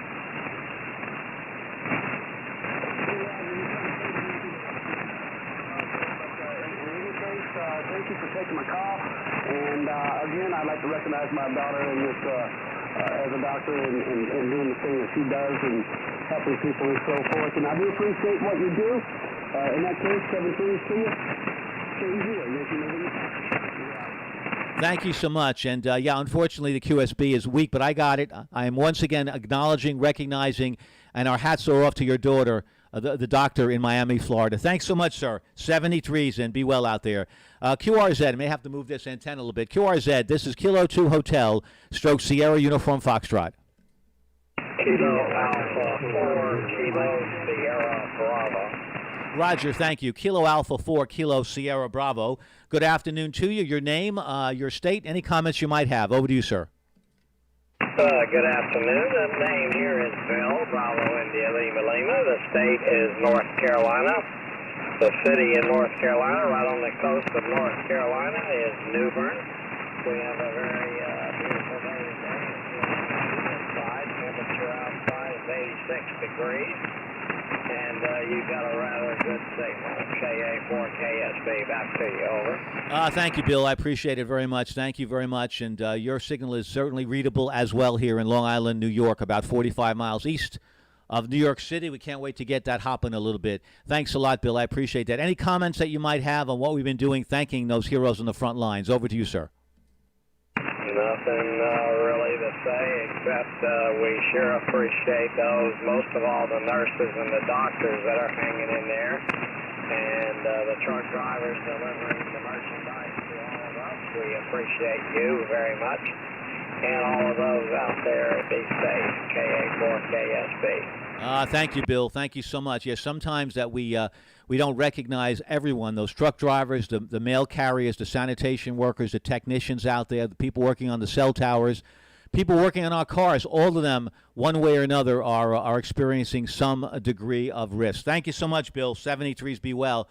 you for taking my call. And again, I'd like to recognize my daughter in this as a doctor and doing the thing that she does and helping people and so forth. And I do appreciate what you do. In that case, 17 to you. Thank you so much. And, yeah, unfortunately, the QSB is weak, but I got it. I am once again acknowledging, recognizing, and our hats are off to your daughter, the doctor in Miami, Florida. Thanks so much, sir. 73s, and be well out there. QRZ, I may have to move this antenna a little bit. QRZ, this is Kilo 2 Hotel, stroke Sierra Uniform Foxtrot. Kilo Alpha 4, Kilo Sierra Bravo. Roger, thank you. Kilo Alpha 4, Kilo Sierra Bravo. Good afternoon to you. Your name, your state, any comments you might have. Over to you, sir. Good afternoon. The name here is Bill, Bravo India Lima Lima. The state is North Carolina. The city in North Carolina, right on the coast of North Carolina, is New Bern. We have a very beautiful day today. Inside, temperature outside is 86 degrees. And you got a rather good signal. KA4KSB, back to you, over. Thank you, Bill. I appreciate it very much. Thank you very much. And your signal is certainly readable as well here in Long Island, New York, about 45 miles east of New York City. We can't wait to get that hopping a little bit. Thanks a lot, Bill. I appreciate that. Any comments that you might have on what we've been doing, thanking those heroes on the front lines? Over to you, sir. Nothing really to say except we sure appreciate those, most of all the nurses and the doctors that are hanging in there, and the truck drivers delivering the merchandise to all of us. We appreciate you very much, and all of those out there. Be safe. KA4KSB. Thank you, Bill. Thank you so much. Yes, sometimes that we don't recognize everyone, those truck drivers, the mail carriers, the sanitation workers, the technicians out there, the people working on the cell towers, people working on our cars, all of them, one way or another, are experiencing some degree of risk. Thank you so much, Bill. 73s, be well.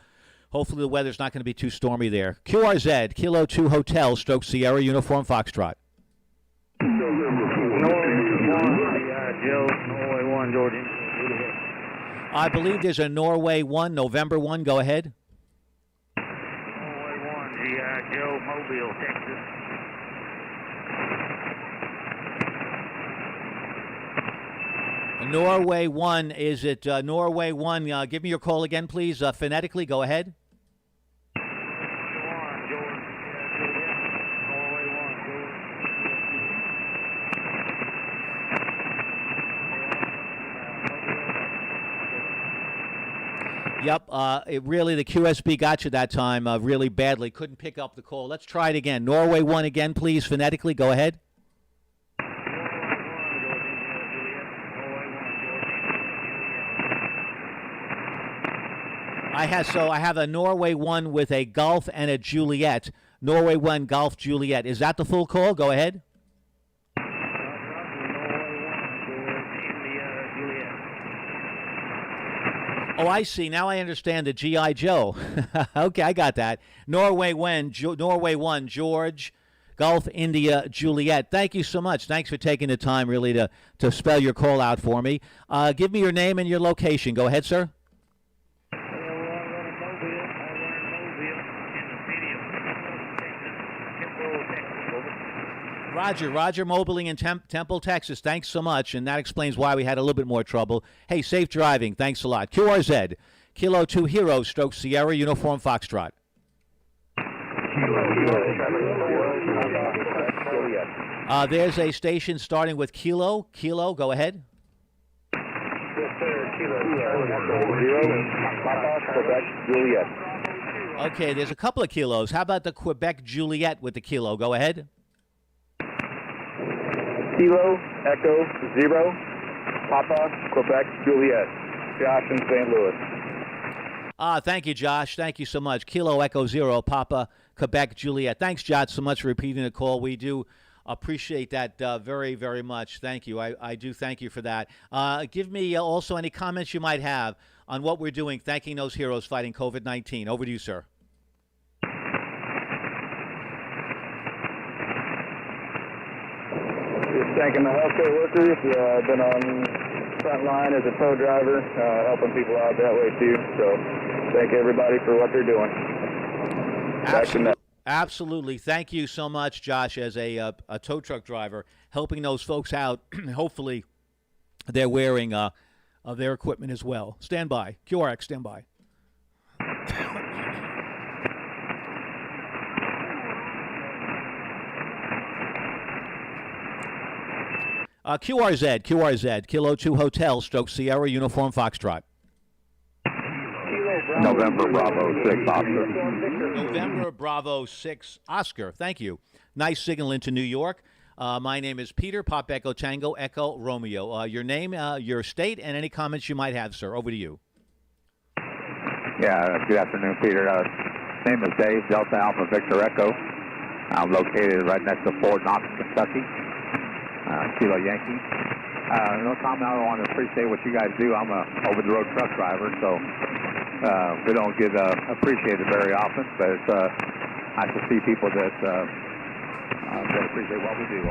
Hopefully the weather's not going to be too stormy there. QRZ, Kilo 2 Hotel, Stroke Sierra, Uniform Foxtrot. Joe, Norway 1, Georgia. I believe there's a Norway 1, November 1. Go ahead. Norway 1, GI Joe, Mobile, Texas. Norway 1, is it Norway 1? Give me your call again, please. Phonetically, go ahead. Yep, the QSB got you that time really badly. Couldn't pick up the call. Let's try it again. Norway 1 again, please, phonetically. Go ahead. I have a Norway 1 with a Golf and a Juliet. Norway 1, Golf, Juliet. Is that the full call? Go ahead. Oh, I see. Now I understand the G.I. Joe. Okay, I got that. Norway 1, George, Golf, India, Juliet. Thank you so much. Thanks for taking the time really to spell your call out for me. Give me your name and your location. Go ahead, sir. Roger, mobiling in Temple, Texas. Thanks so much, and that explains why we had a little bit more trouble. Hey, safe driving. Thanks a lot. QRZ, Kilo 2 Hero, Stroke Sierra, Uniform Foxtrot. There's a station starting with Kilo. Kilo, go ahead. Okay, there's a couple of kilos. How about the Quebec Juliet with the kilo? Go ahead. Kilo, Echo, 0, Papa, Quebec, Juliet. Josh in St. Louis. Thank you, Josh. Thank you so much. Kilo, Echo, 0, Papa, Quebec, Juliet. Thanks, Josh, so much for repeating the call. We do appreciate that very, very much. Thank you. I do thank you for that. Give me also any comments you might have on what we're doing, thanking those heroes fighting COVID-19. Over to you, sir. Just thanking the healthcare workers. I've been on front line as a tow driver, helping people out that way too. So thank everybody for what they're doing. Absolutely. Thank you so much, Josh, as a tow truck driver, helping those folks out. Hopefully they're wearing their equipment as well. Stand by. QRX, stand by. QRZ, Kilo 2 Hotel, Stroke Sierra, Uniform Foxtrot. November Bravo 6 Oscar. November Bravo 6 Oscar. Thank you. Nice signal into New York. My name is Peter, Pop Echo Tango, Echo Romeo. Your name, your state, and any comments you might have, sir. Over to you. Yeah, good afternoon, Peter. Name is Dave, Delta Alpha Victor Echo. I'm located right next to Fort Knox, Kentucky. Kilo Yankee. No comment. I want to appreciate what you guys do. I'm a over-the-road truck driver, so we don't get appreciated very often, but it's nice to see people that appreciate what we do.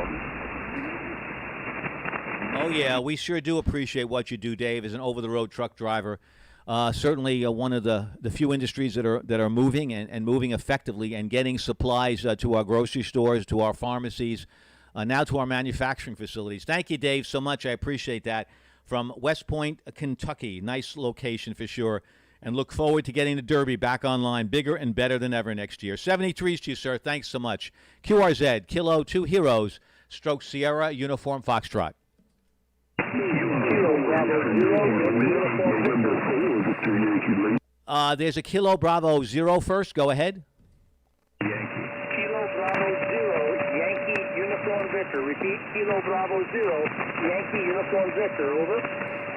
Oh, yeah, we sure do appreciate what you do, Dave, as an over-the-road truck driver. Certainly one of the few industries that are moving and moving effectively and getting supplies to our grocery stores, to our pharmacies, now to our manufacturing facilities. Thank you, Dave, so much. I appreciate that. From West Point, Kentucky. Nice location for sure. And look forward to getting the Derby back online, bigger and better than ever next year. 73s to you, sir. Thanks so much. QRZ, Kilo 2 Heroes, Stroke Sierra, Uniform Foxtrot. There's a Kilo Bravo 0 first. Go ahead. Kilo Bravo 0, Yankee Uniform Victor. Repeat, Kilo Bravo 0, Yankee Uniform Victor. Over.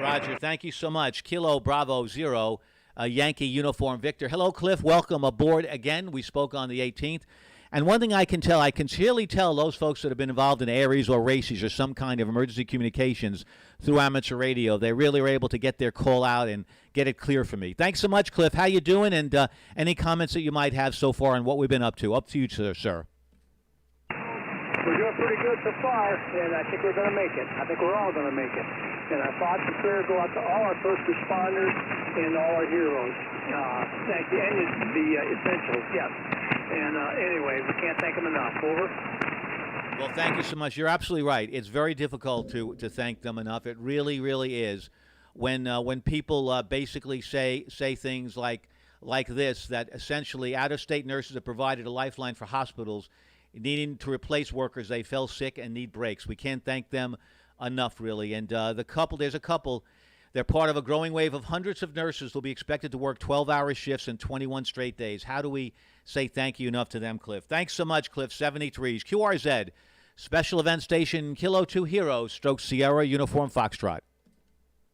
Roger, thank you so much. Kilo Bravo Zero, Yankee Uniform Victor. Hello, Cliff. Welcome aboard again. We spoke on the 18th. And one thing I can clearly tell those folks that have been involved in ARES or RACES or some kind of emergency communications through amateur radio, they really were able to get their call out and get it clear for me. Thanks so much, Cliff. How you doing? And any comments that you might have so far on what we've been up to? Up to you, sir. We're doing pretty good so far, and I think we're going to make it. I think we're all going to make it. And our thoughts and prayers go out to all our first responders and all our heroes. Thank you. And the essentials, yes. And anyway, we can't thank them enough. Over. Well, thank you so much. You're absolutely right. It's very difficult to thank them enough. It really, really is. When people basically say things like this, that essentially out-of-state nurses have provided a lifeline for hospitals needing to replace workers. They fell sick and need breaks. We can't thank them enough, really. And there's a couple. They're part of a growing wave of hundreds of nurses who will be expected to work 12-hour shifts and 21 straight days. How do we say thank you enough to them, Cliff? Thanks so much, Cliff. 73s. QRZ, Special Event Station, Kilo 2 Hero, Stroke Sierra, Uniform Foxtrot.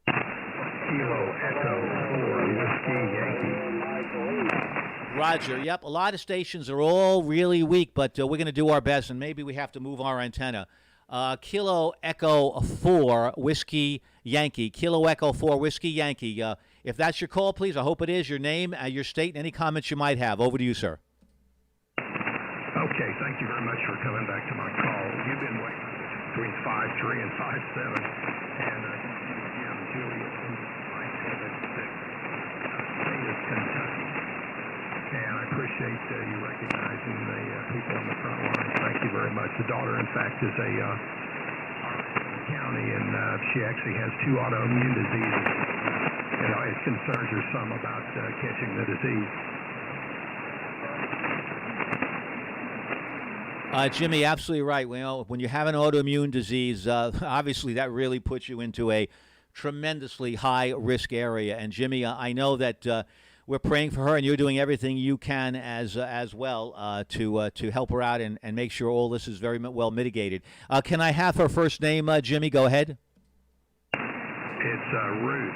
Kilo Echo 4, Whiskey Yankee. Roger. Yep, a lot of stations are all really weak, but we're going to do our best, and maybe we have to move our antenna. Kilo Echo 4, Whiskey Yankee. Kilo Echo 4, Whiskey Yankee. If that's your call, please, I hope it is, your name, your state, and any comments you might have. Over to you, sir. Okay, thank you very much for coming back to my call. You've been waiting between 5-3 and 5-7, and Jim, Juliet, and 5-7-6, state of Kentucky. And I appreciate you recognizing the people on the front line. Thank you very much. The daughter, in fact, is a county, and she actually has 2 autoimmune diseases. And it concerns her some about catching the disease. Jimmy, absolutely right. When you have an autoimmune disease, obviously that really puts you into a tremendously high-risk area. And, Jimmy, I know that we're praying for her, and you're doing everything you can as well to help her out and make sure all this is very well mitigated. Can I have her first name, Jimmy? Go ahead. It's Ruth.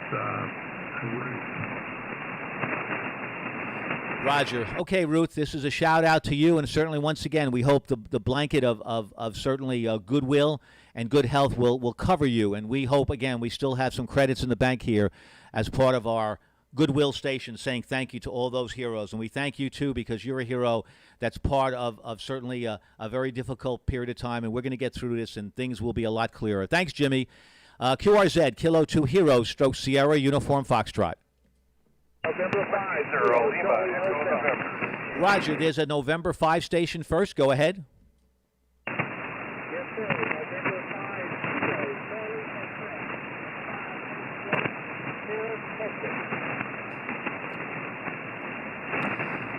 Roger. Okay, Ruth, this is a shout-out to you, and certainly, once again, we hope the blanket of certainly goodwill and good health will cover you, and we hope, again, we still have some credits in the bank here as part of our Goodwill Station saying thank you to all those heroes. And we thank you, too, because you're a hero that's part of certainly a very difficult period of time, and we're going to get through this, and things will be a lot clearer. Thanks, Jimmy. QRZ, Kilo 2 Hero, Stroke Sierra, Uniform Foxtrot. November 5, November. Roger, there's a November 5 station first. Go ahead. Yes, sir. November 5,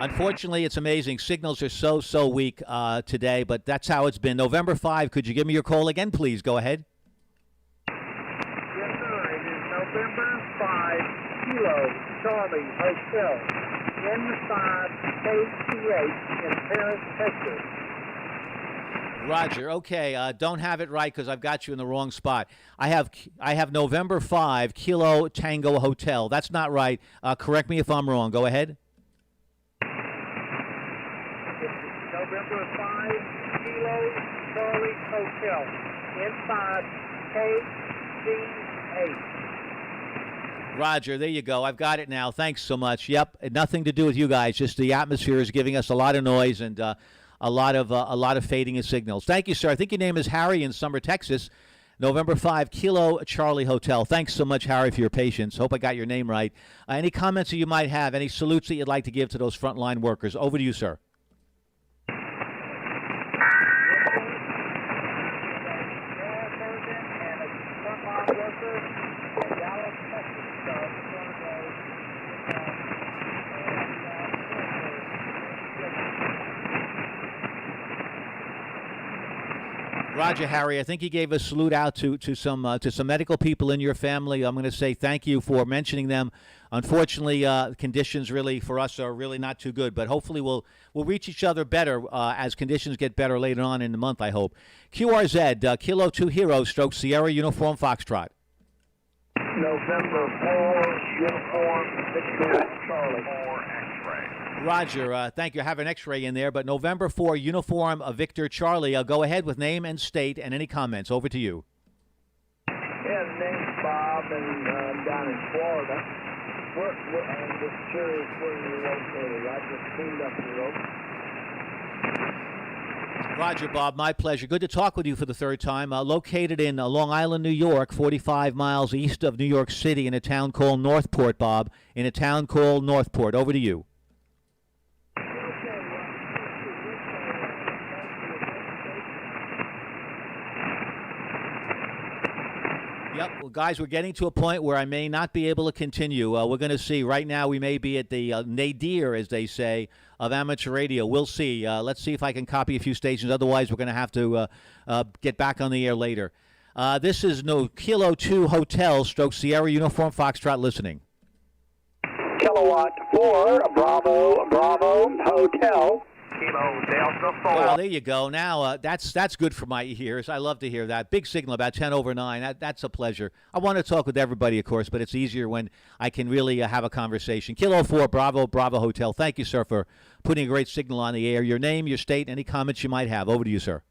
Unfortunately, it's amazing. Signals are so weak today, but that's how it's been. November 5, could you give me your call again, please? Go ahead. Yes, sir. It is November 5, Kilo Charlie Hotel, N5 KTH in Paris, Texas. Roger. Okay. Don't have it right because I've got you in the wrong spot. I have November 5, Kilo Tango Hotel. That's not right. Correct me if I'm wrong. Go ahead. November 5, Kilo Charlie Hotel, N5 KTH. Roger, there you go. I've got it now. Thanks so much. Yep, nothing to do with you guys. Just the atmosphere is giving us a lot of noise and a lot of fading of signals. Thank you, sir. I think your name is Harry in Summer, Texas. November 5, Kilo Charlie Hotel. Thanks so much, Harry, for your patience. Hope I got your name right. Any comments that you might have, any salutes that you'd like to give to those frontline workers? Over to you, sir. Roger, Harry. I think he gave a salute out to some medical people in your family. I'm going to say thank you for mentioning them. Unfortunately, conditions really for us are really not too good, but hopefully we'll reach each other better as conditions get better later on in the month, I hope. QRZ, Kilo 2 Hero, Stroke Sierra, Uniform Foxtrot. November 4, uniform, Victor Charlie. Roger, thank you. I have an X-ray in there, but November 4, uniform of Victor Charlie. I'll go ahead with name and state and any comments. Over to you. Yeah, the name's Bob, and I'm down in Florida. I'm just curious where you're located. I just cleaned up the rope. Roger, Bob. My pleasure. Good to talk with you for the third time. Located in Long Island, New York, 45 miles east of New York City in a town called Northport, Bob. In a town called Northport. Over to you. Yep. Well, guys, we're getting to a point where I may not be able to continue. We're going to see. Right now, we may be at the nadir, as they say, of amateur radio. We'll see. Let's see if I can copy a few stations. Otherwise, we're going to have to get back on the air later. This is Kilo 2 Hotel / Sierra Uniform Foxtrot listening. Kilowatt 4, Bravo Hotel. Kilo Delta 4. Well, there you go. Now, that's good for my ears. I love to hear that. Big signal, about 10 over 9. That's a pleasure. I want to talk with everybody, of course, but it's easier when I can really have a conversation. Kilo 4, Bravo Hotel. Thank you, sir, for putting a great signal on the air. Your name, your state, any comments you might have. Over to you, sir.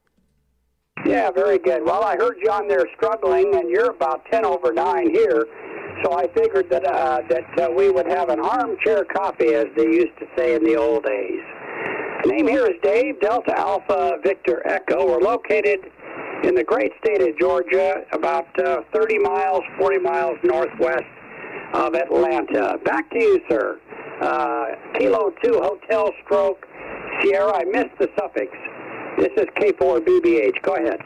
Yeah, very good. Well, I heard you on there struggling, and you're about 10 over 9 here. So I figured that we would have an armchair coffee, as they used to say in the old days. The name here is Dave, Delta Alpha Victor Echo. We're located in the great state of Georgia, about 40 miles northwest of Atlanta. Back to you, sir. Kilo 2 Hotel / Sierra. I missed the suffix. This is K4BBH. Go ahead.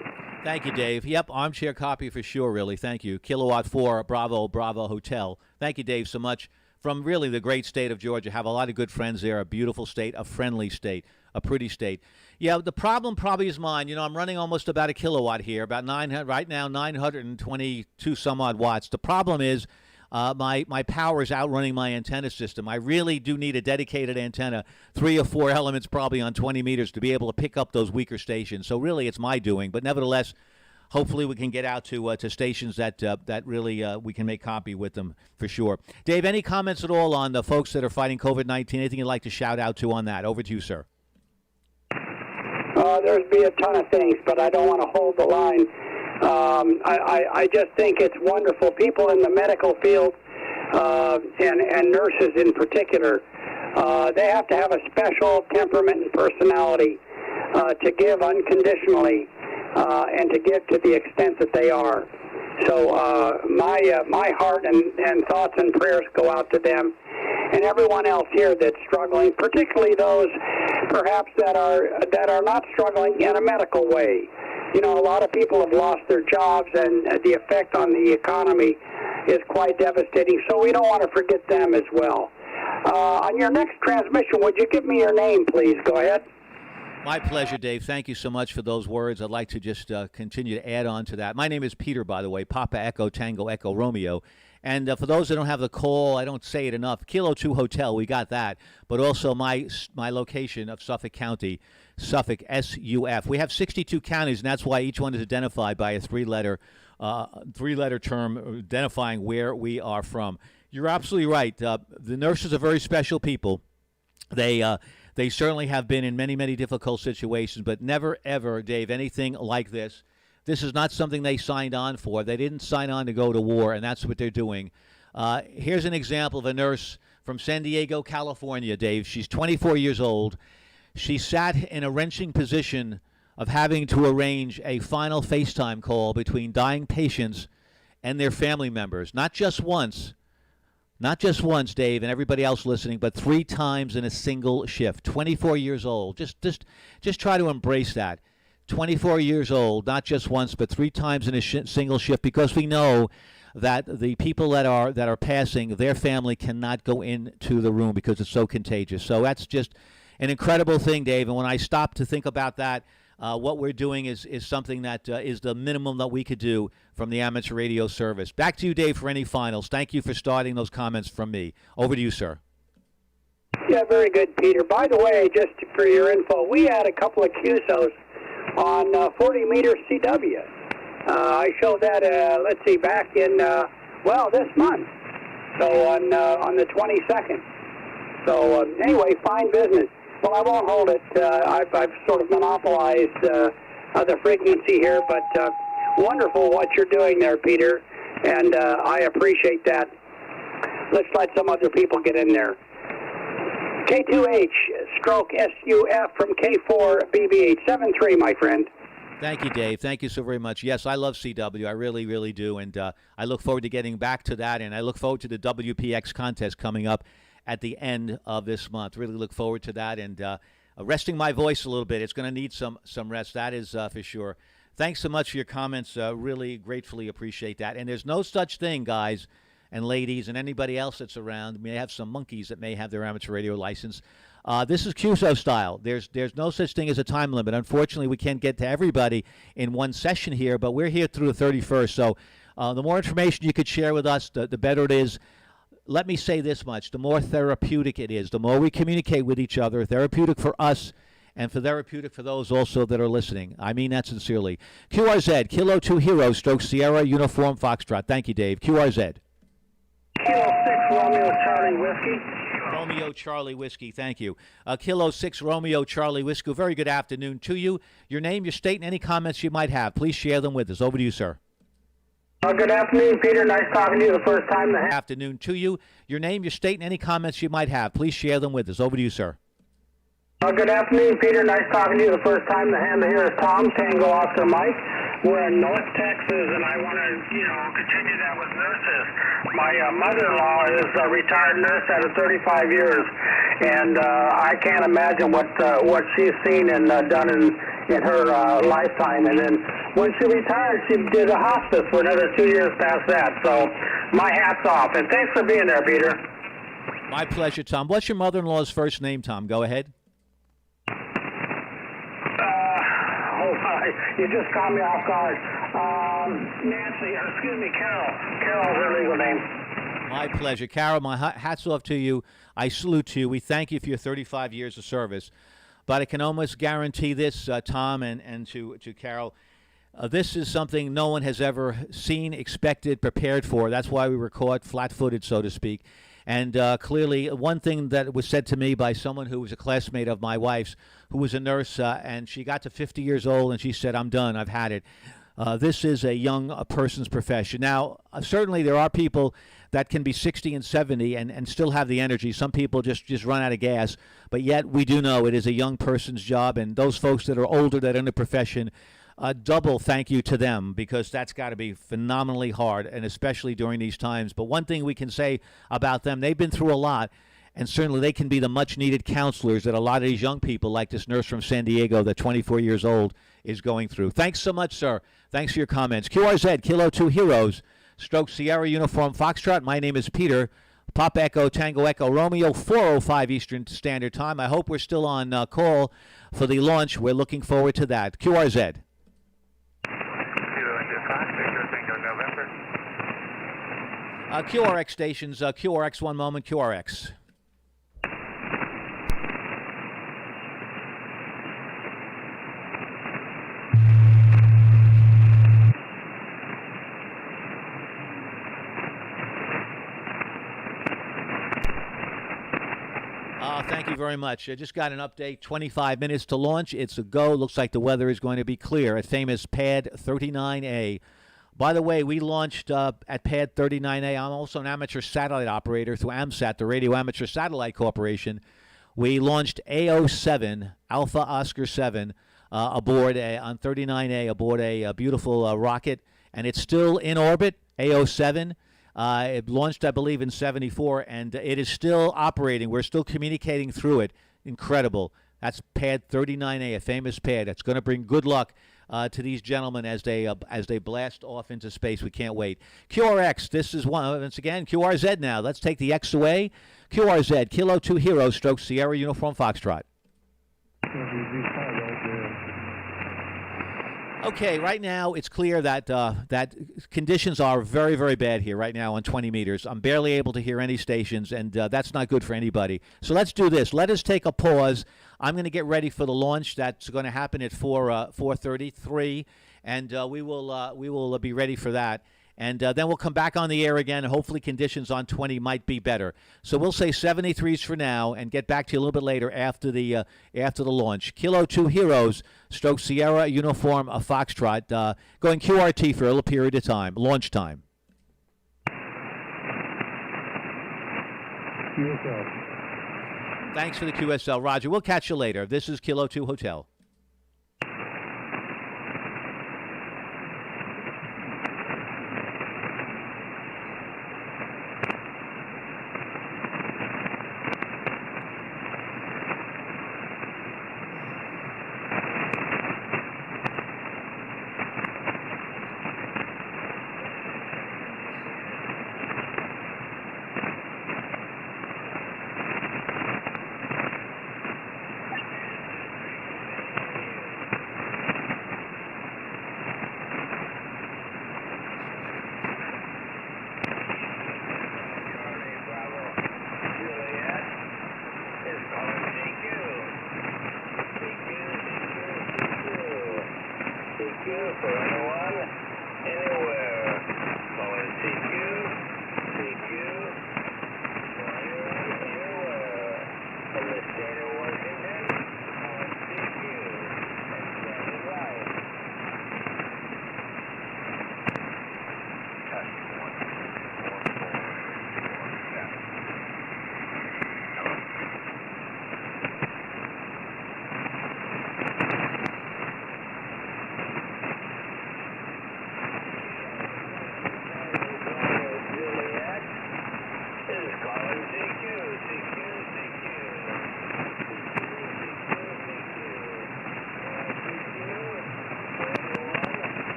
Thank you, Dave. Yep, armchair copy for sure, really. Thank you. Kilowatt 4, Bravo Hotel. Thank you, Dave, so much. From really the great state of Georgia. Have a lot of good friends there. A beautiful state, a friendly state, a pretty state. Yeah, the problem probably is mine. You know, I'm running almost about a kilowatt here, about 900, right now 922 some odd watts. The problem is my power is outrunning my antenna system. I really do need a dedicated antenna, 3 or 4 elements probably on 20 meters to be able to pick up those weaker stations. So really it's my doing, but nevertheless, hopefully we can get out to stations that really we can make copy with them for sure. Dave, any comments at all on the folks that are fighting COVID-19? Anything you'd like to shout out to on that? Over to you, sir. There's be a ton of things, but I don't want to hold the line. I just think it's wonderful. People in the medical field and nurses in particular, they have to have a special temperament and personality to give unconditionally. And to give to the extent that they are. So my heart and thoughts and prayers go out to them and everyone else here that's struggling, particularly those perhaps that are not struggling in a medical way. You know, a lot of people have lost their jobs, and the effect on the economy is quite devastating. So we don't want to forget them as well. On your next transmission, would you give me your name, please? Go ahead. My pleasure, Dave. Thank you so much for those words. I'd like to just continue to add on to that. My name is Peter, by the way, Papa Echo Tango Echo Romeo. And for those that don't have the call, I don't say it enough, Kilo 2 Hotel, we got that. But also my location of Suffolk County, Suffolk, SUF. We have 62 counties, and that's why each one is identified by a three-letter term identifying where we are from. You're absolutely right. The nurses are very special people. They certainly have been in many, many difficult situations, but never, ever, Dave, anything like this. This is not something they signed on for. They didn't sign on to go to war, and that's what they're doing. Here's an example of a nurse from San Diego, California, Dave. She's 24 years old. She sat in a wrenching position of having to arrange a final FaceTime call between dying patients and their family members. Not just once, Dave, and everybody else listening, but 3 times in a single shift. 24 years old. Just try to embrace that. 24 years old, not just once, but 3 times in a single shift, because we know that the people that are passing, their family cannot go into the room because it's so contagious. So that's just an incredible thing, Dave. And when I stop to think about that, what we're doing is something that is the minimum that we could do from the amateur radio service. Back to you, Dave, for any finals. Thank you for starting those comments from me. Over to you, sir. Yeah, very good, Peter. By the way, just for your info, we had a couple of QSOs on 40-meter CW. I showed that, back in Well, this month. So on the 22nd. So anyway, fine business. Well, I won't hold it. I've sort of monopolized the frequency here, but wonderful what you're doing there, Peter, and I appreciate that. Let's let some other people get in there. K2H, stroke SUF from K4BB873, my friend. Thank you, Dave. Thank you so very much. Yes, I love CW. I really, really do. And I look forward to getting back to that. And I look forward to the WPX contest coming up at the end of this month. Really look forward to that. And resting my voice a little bit. It's going to need some rest. That is for sure. Thanks so much for your comments. Really gratefully appreciate that. And there's no such thing, guys and ladies and anybody else that's around. We may have some monkeys that may have their amateur radio license. This is QSO style. There's no such thing as a time limit. Unfortunately, we can't get to everybody in one session here, but we're here through the 31st. So the more information you could share with us, the better it is. Let me say this much. The more therapeutic it is, the more we communicate with each other, therapeutic for us and for therapeutic for those also that are listening. I mean that sincerely. QRZ, Kilo 2 Hero, stroke Sierra, Uniform Foxtrot. Thank you, Dave. QRZ. Kilo 6 Romeo Charlie Whiskey. Romeo Charlie Whiskey, thank you. Kilo 6 Romeo Charlie Whiskey, very good afternoon to you. Your name, your state, and any comments you might have, please share them with us. Over to you, sir. Good afternoon, Peter. Nice talking to you the first time. Afternoon to you. Your name, your state, and any comments you might have, please share them with us. Over to you, sir. Good afternoon, Peter. Nice talking to you the first time. The handler here is Tom, Tango Oscar Mike. We're in North Texas, and I want to, continue that with nurses. My mother-in-law is a retired nurse out of 35 years, and I can't imagine what she's seen and done in her lifetime. And then when she retired, she did a hospice for another 2 years past that. So my hat's off, and thanks for being there, Peter. My pleasure, Tom. What's your mother-in-law's first name, Tom? Go ahead. You just caught me off guard. Carol. Carol's her legal name. My pleasure. Carol, my hat's off to you. I salute to you. We thank you for your 35 years of service. But I can almost guarantee this, Tom, and to Carol, this is something no one has ever seen, expected, prepared for. That's why we were caught flat-footed, so to speak. And clearly, one thing that was said to me by someone who was a classmate of my wife's, who was a nurse, and she got to 50 years old, and she said, I'm done, I've had it. This is a young person's profession. Now, certainly there are people that can be 60 and 70 and still have the energy. Some people just run out of gas. But yet we do know it is a young person's job, and those folks that are older that are in the profession, double thank you to them, because that's got to be phenomenally hard, and especially during these times. But one thing we can say about them, they've been through a lot, and certainly they can be the much-needed counselors that a lot of these young people, like this nurse from San Diego that's 24 years old, is going through. Thanks so much, sir. Thanks for your comments. QRZ, Kilo 2 Heroes, stroke Sierra Uniform Foxtrot. My name is Peter. Pop Echo, Tango Echo, Romeo, 4:05 Eastern Standard Time. I hope we're still on call for the launch. We're looking forward to that. QRZ. QRX stations, QRX, one moment, QRX. Thank you very much. I just got an update, 25 minutes to launch. It's a go. Looks like the weather is going to be clear at famous Pad 39A. By the way, we launched at Pad 39A. I'm also an amateur satellite operator through AMSAT, the Radio Amateur Satellite Corporation. We launched AO7, Alpha Oscar 7, aboard on 39A, aboard a beautiful rocket, and it's still in orbit, AO7. It launched, I believe, in 74, and it is still operating. We're still communicating through it. Incredible. That's Pad 39A, a famous pad. It's going to bring good luck to these gentlemen as they blast off into space. We can't wait. QRX, this is once again, QRZ now. Let's take the X away. QRZ, Kilo 2 Hero, stroke Sierra Uniform Foxtrot. Okay, right now it's clear that that conditions are very, very bad here right now on 20 meters. I'm barely able to hear any stations, and that's not good for anybody. So let's do this. Let us take a pause. I'm going to get ready for the launch. That's going to happen at 4:33, and we will be ready for that. And then we'll come back on the air again. Hopefully conditions on 20 might be better. So we'll say 73s for now and get back to you a little bit later after the launch. Kilo 2 Heroes, stroke Sierra Uniform Foxtrot, going QRT for a little period of time, launch time. QSL. Thanks for the QSL, Roger. We'll catch you later. This is Kilo 2 Hotel.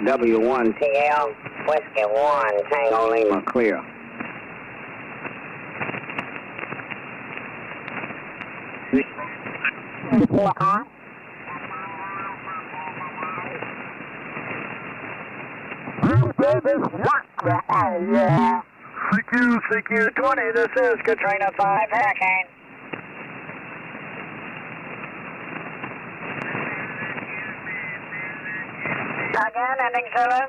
W1 TL, Whiskey 1, Tango Lima, clear. CQ 20, this is Katrina 5 Hurricane. Again, ending Zulu.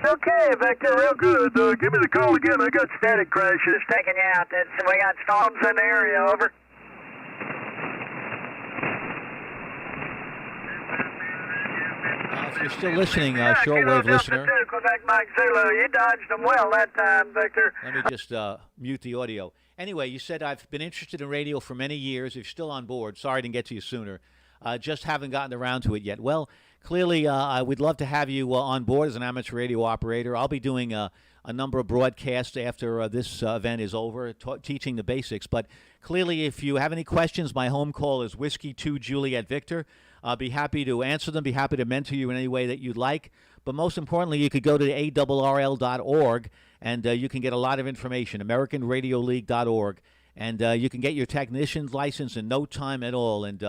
Okay, Victor, real good. Give me the call again. I got static crashes. Taking you out. We got storms in the area, over. If you're still listening, shortwave listener. Quebec Mike Zulu. You dodged them well that time, Victor. Let me just mute the audio. Anyway, you said I've been interested in radio for many years. If you're still on board, sorry I didn't get to you sooner. Just haven't gotten around to it yet. Well, clearly, we'd love to have you on board as an amateur radio operator. I'll be doing a number of broadcasts after this event is over, teaching the basics. But clearly, if you have any questions, my home call is Whiskey 2 Juliet Victor. I'll be happy to answer them, be happy to mentor you in any way that you'd like. But most importantly, you could go to ARRL.org, and you can get a lot of information, AmericanRadioLeague.org. And you can get your technician's license in no time at all. And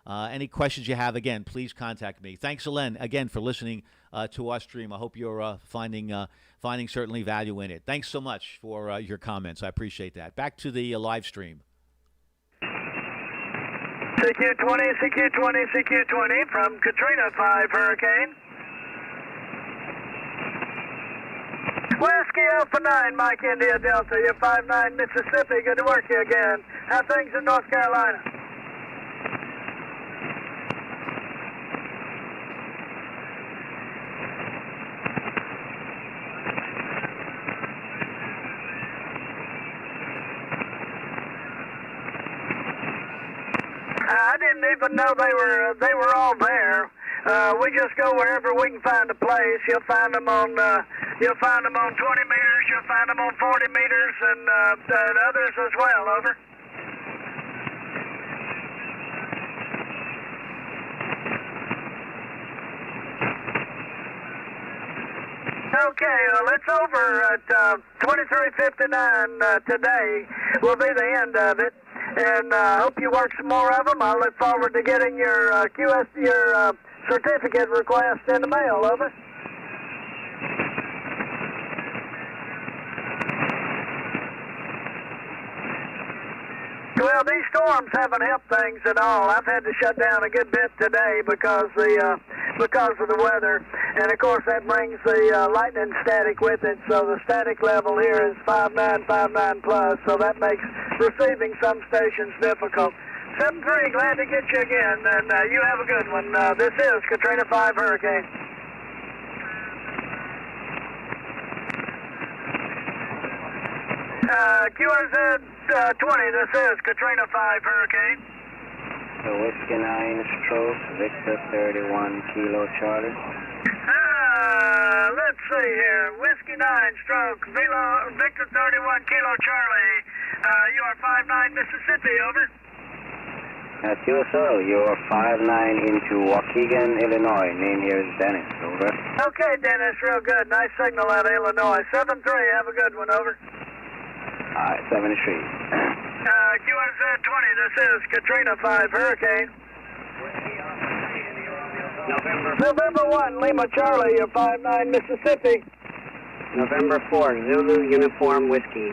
any questions you have, again, please contact me. Thanks, again, for listening to our stream. I hope you're finding certainly value in it. Thanks so much for your comments. I appreciate that. Back to the live stream. CQ20, CQ20, CQ20 from Katrina 5 Hurricane. Whiskey Alpha 9, Mike India Delta, you're 59 Mississippi. Good to work you again. How things in North Carolina? I didn't even know they were all there. We just go wherever we can find a place. You'll find them on 20 meters. You'll find them on 40 meters, and others as well. Over. Okay, it's over at 23:59 today. Will be the end of it. And I hope you work some more of them. I look forward to getting your your certificate request in the mail. Over. Well, these storms haven't helped things at all. I've had to shut down a good bit today because of the weather, and of course that brings the lightning static with it. So the static level here is 5959 plus. So that makes receiving some stations difficult. 7-3, glad to get you again, and you have a good one. This is Katrina 5 Hurricane. QRZ 20, this is Katrina 5 Hurricane. Whiskey 9 stroke, Victor 31 Kilo Charlie. Let's see here. Whiskey 9 stroke, Victor 31 Kilo Charlie. You are 59 Mississippi, over. That's you, sir. You are 59 into Waukegan, Illinois. Name here is Dennis, over. Okay, Dennis, real good. Nice signal out of Illinois. 7-3, have a good one, over. Alright, 73. QRZ 20, this is Katrina 5 Hurricane. November 1, Lima Charlie, you're 59 Mississippi. November 4, Zulu Uniform Whiskey.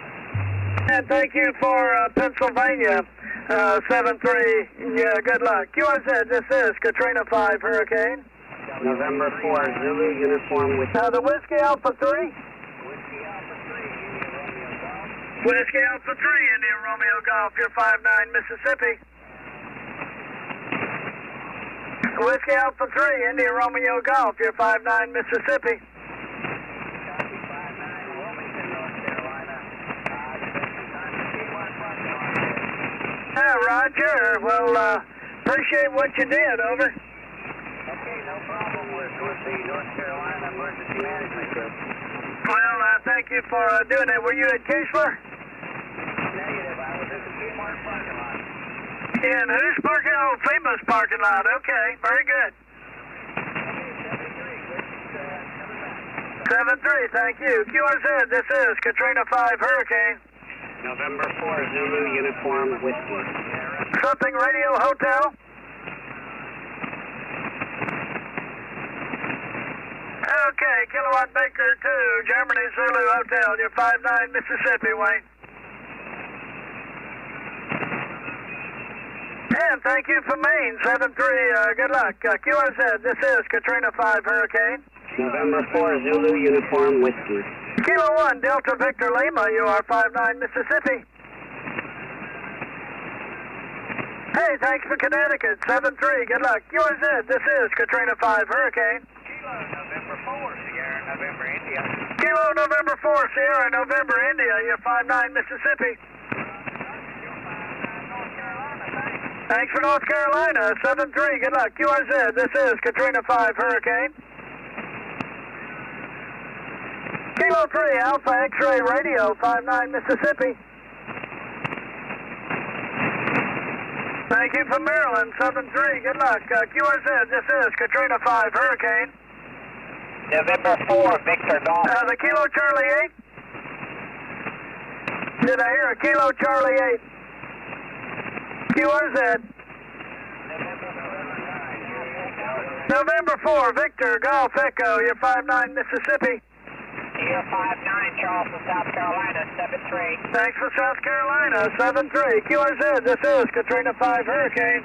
And thank you for Pennsylvania. 7-3, yeah, good luck. QRZ, this is Katrina 5 Hurricane. November 4, Zulu Uniform Whiskey. The Whiskey Alpha 3. Whiskey Alpha 3, India Romeo Golf, you're 59 Mississippi. Whiskey Alpha 3, India Romeo Golf, you're 59 Mississippi. Roger. Well, appreciate what you did, over. Okay, no problem with North Carolina Emergency Management Group. Well, thank you for doing it. Were you at Keesler? Negative. I was at the Kmart parking lot. In whose parking lot? Oh, FEMA's parking lot. Okay, very good. 7-3, thank you. QRZ, this is Katrina 5 Hurricane. November 4, Zulu Uniform Whiskey. Something Radio Hotel. Okay, Kilowatt Baker 2, Germany Zulu Hotel, you're 59 Mississippi, Wayne. And thank you for Maine, 7-3, good luck. QRZ, this is Katrina 5 Hurricane. November 4, Zulu Uniform Whiskey. Kilo 1, Delta Victor Lima, you are 59 Mississippi. Hey, thanks for Connecticut, 7-3, good luck. QRZ, this is Katrina 5 Hurricane. Kilo November 4, Sierra November India. Kilo November 4, Sierra November India, you're 59 Mississippi. Thanks for North Carolina, 7-3, good luck. QRZ, this is Katrina 5 Hurricane. Kilo 3, Alpha X-Ray Radio, 59 Mississippi. Thank you from Maryland, 7-3, good luck. QRZ, this is Katrina 5 Hurricane. November 4, Victor Golf. The Kilo Charlie 8. Did I hear a Kilo Charlie 8? QRZ. November 4, Victor Golf Echo, you're 59 Mississippi. You're 59, Charleston, South Carolina, 7-3. Thanks for South Carolina, 7-3. QRZ, this is Katrina 5 Hurricane.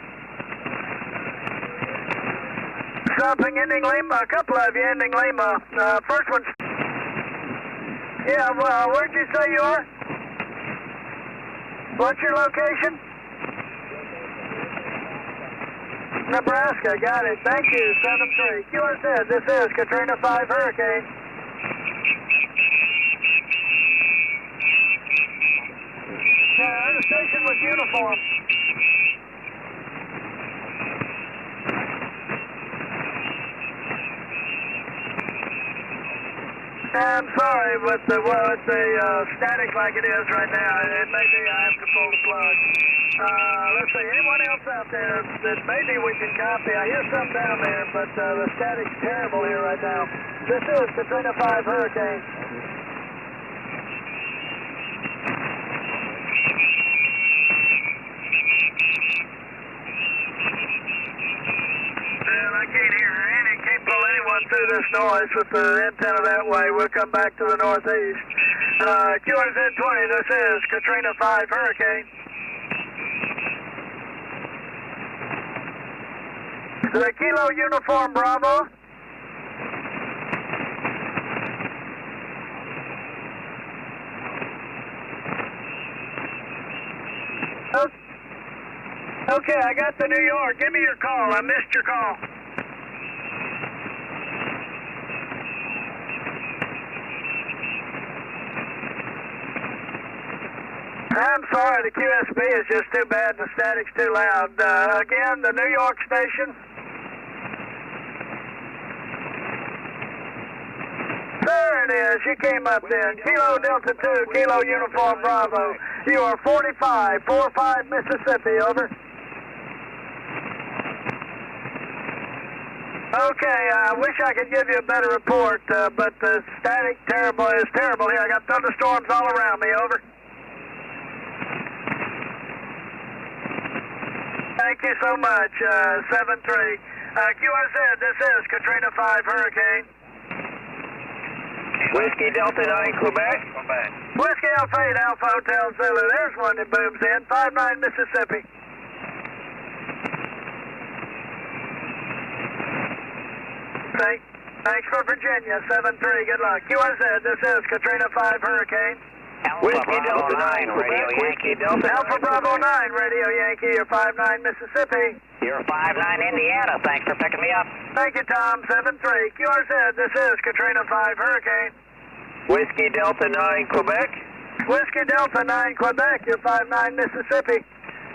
Stopping ending Lima, a couple of you ending Lima. First one's... Yeah, well, where'd you say you are? What's your location? Nebraska, got it. Thank you, 7-3. QRZ, this is Katrina 5 Hurricane. The station was uniform. I'm sorry, but with the static like it is right now, it may be I have to pull the plug. Let's see, anyone else out there that maybe we can copy? I hear some down there, but the static's terrible here right now. This is Katrina 5 Hurricane. I can't hear any, can't pull anyone through this noise with the antenna that way. We'll come back to the northeast. QRZ 20, this is Katrina 5 Hurricane. Kilo Uniform Bravo. Okay, I got the New York. Give me your call. I missed your call. I'm sorry, the QSB is just too bad. The static's too loud. Again, the New York station. There it is. You came up then. Kilo Delta 2, Kilo Uniform Bravo. You are 45 Mississippi, over. Okay, I wish I could give you a better report, but the static is terrible here. I got thunderstorms all around me, over. Thank you so much, 7-3. QRZ, this is Katrina 5 Hurricane. Whiskey Delta 9, Quebec. Whiskey Alpha 8 Alpha Hotel Zulu. There's one that booms in. 59 Mississippi. Thanks for Virginia, 7-3. Good luck. QRZ, this is Katrina 5 Hurricane. Whiskey Delta 9, Radio Yankee Delta. Alpha Bravo 9, Radio Yankee. You're 59 Mississippi. You're 59 Indiana. Thanks for picking me up. Thank you, Tom. 7-3. QRZ, this is Katrina 5 Hurricane. Whiskey Delta 9, Quebec. Whiskey Delta 9, Quebec. You're 59 Mississippi.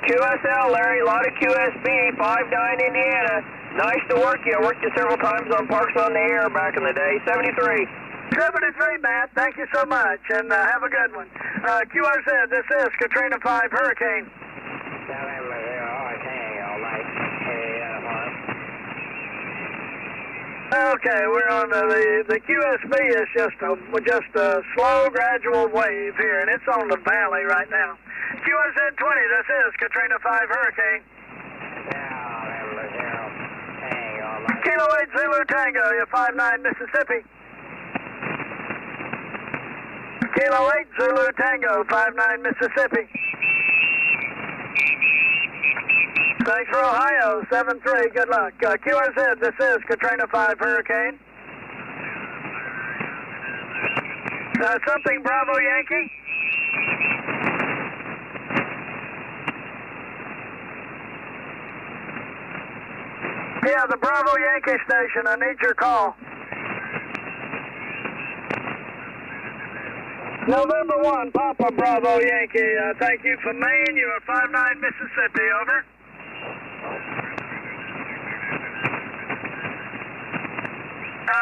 QSL, Larry, Lotta QSB, 59 Indiana. Nice to work you. I worked you several times on Parks on the Air back in the day. 73. 73, Matt. Thank you so much, and have a good one. QRZ, this is Katrina 5 Hurricane. Okay, we're on the QSB is just a slow, gradual wave here, and it's on the valley right now. QRZ 20, this is Katrina 5 Hurricane. Kilo 8 Zulu Tango, you're 59 Mississippi. Kilo 8 Zulu Tango, 59 Mississippi. Thanks for Ohio, 7-3, good luck. QRZ, this is Katrina 5 Hurricane. Something Bravo Yankee. Yeah, the Bravo Yankee station, I need your call. November 1, Papa Bravo Yankee. Thank you for Maine. You are 59 Mississippi, over.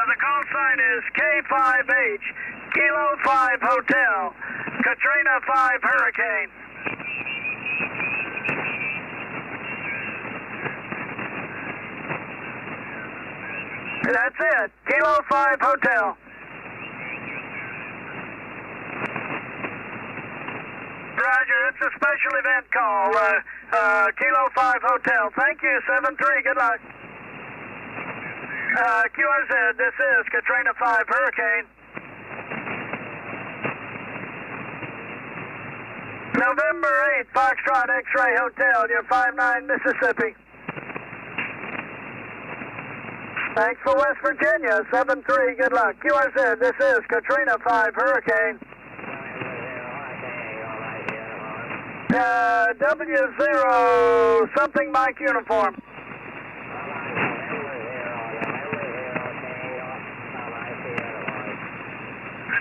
The call sign is K5H, Kilo 5 Hotel, Katrina 5 Hurricane. That's it, Kilo 5 Hotel. Roger, it's a special event call, Kilo 5 Hotel. Thank you, 7-3, good luck. QRZ, this is Katrina 5 Hurricane. November 8, Foxtrot X-Ray Hotel, you're 59 Mississippi. Thanks for West Virginia, 7-3, good luck. QRZ, this is Katrina 5 Hurricane. W0 something Mike uniform.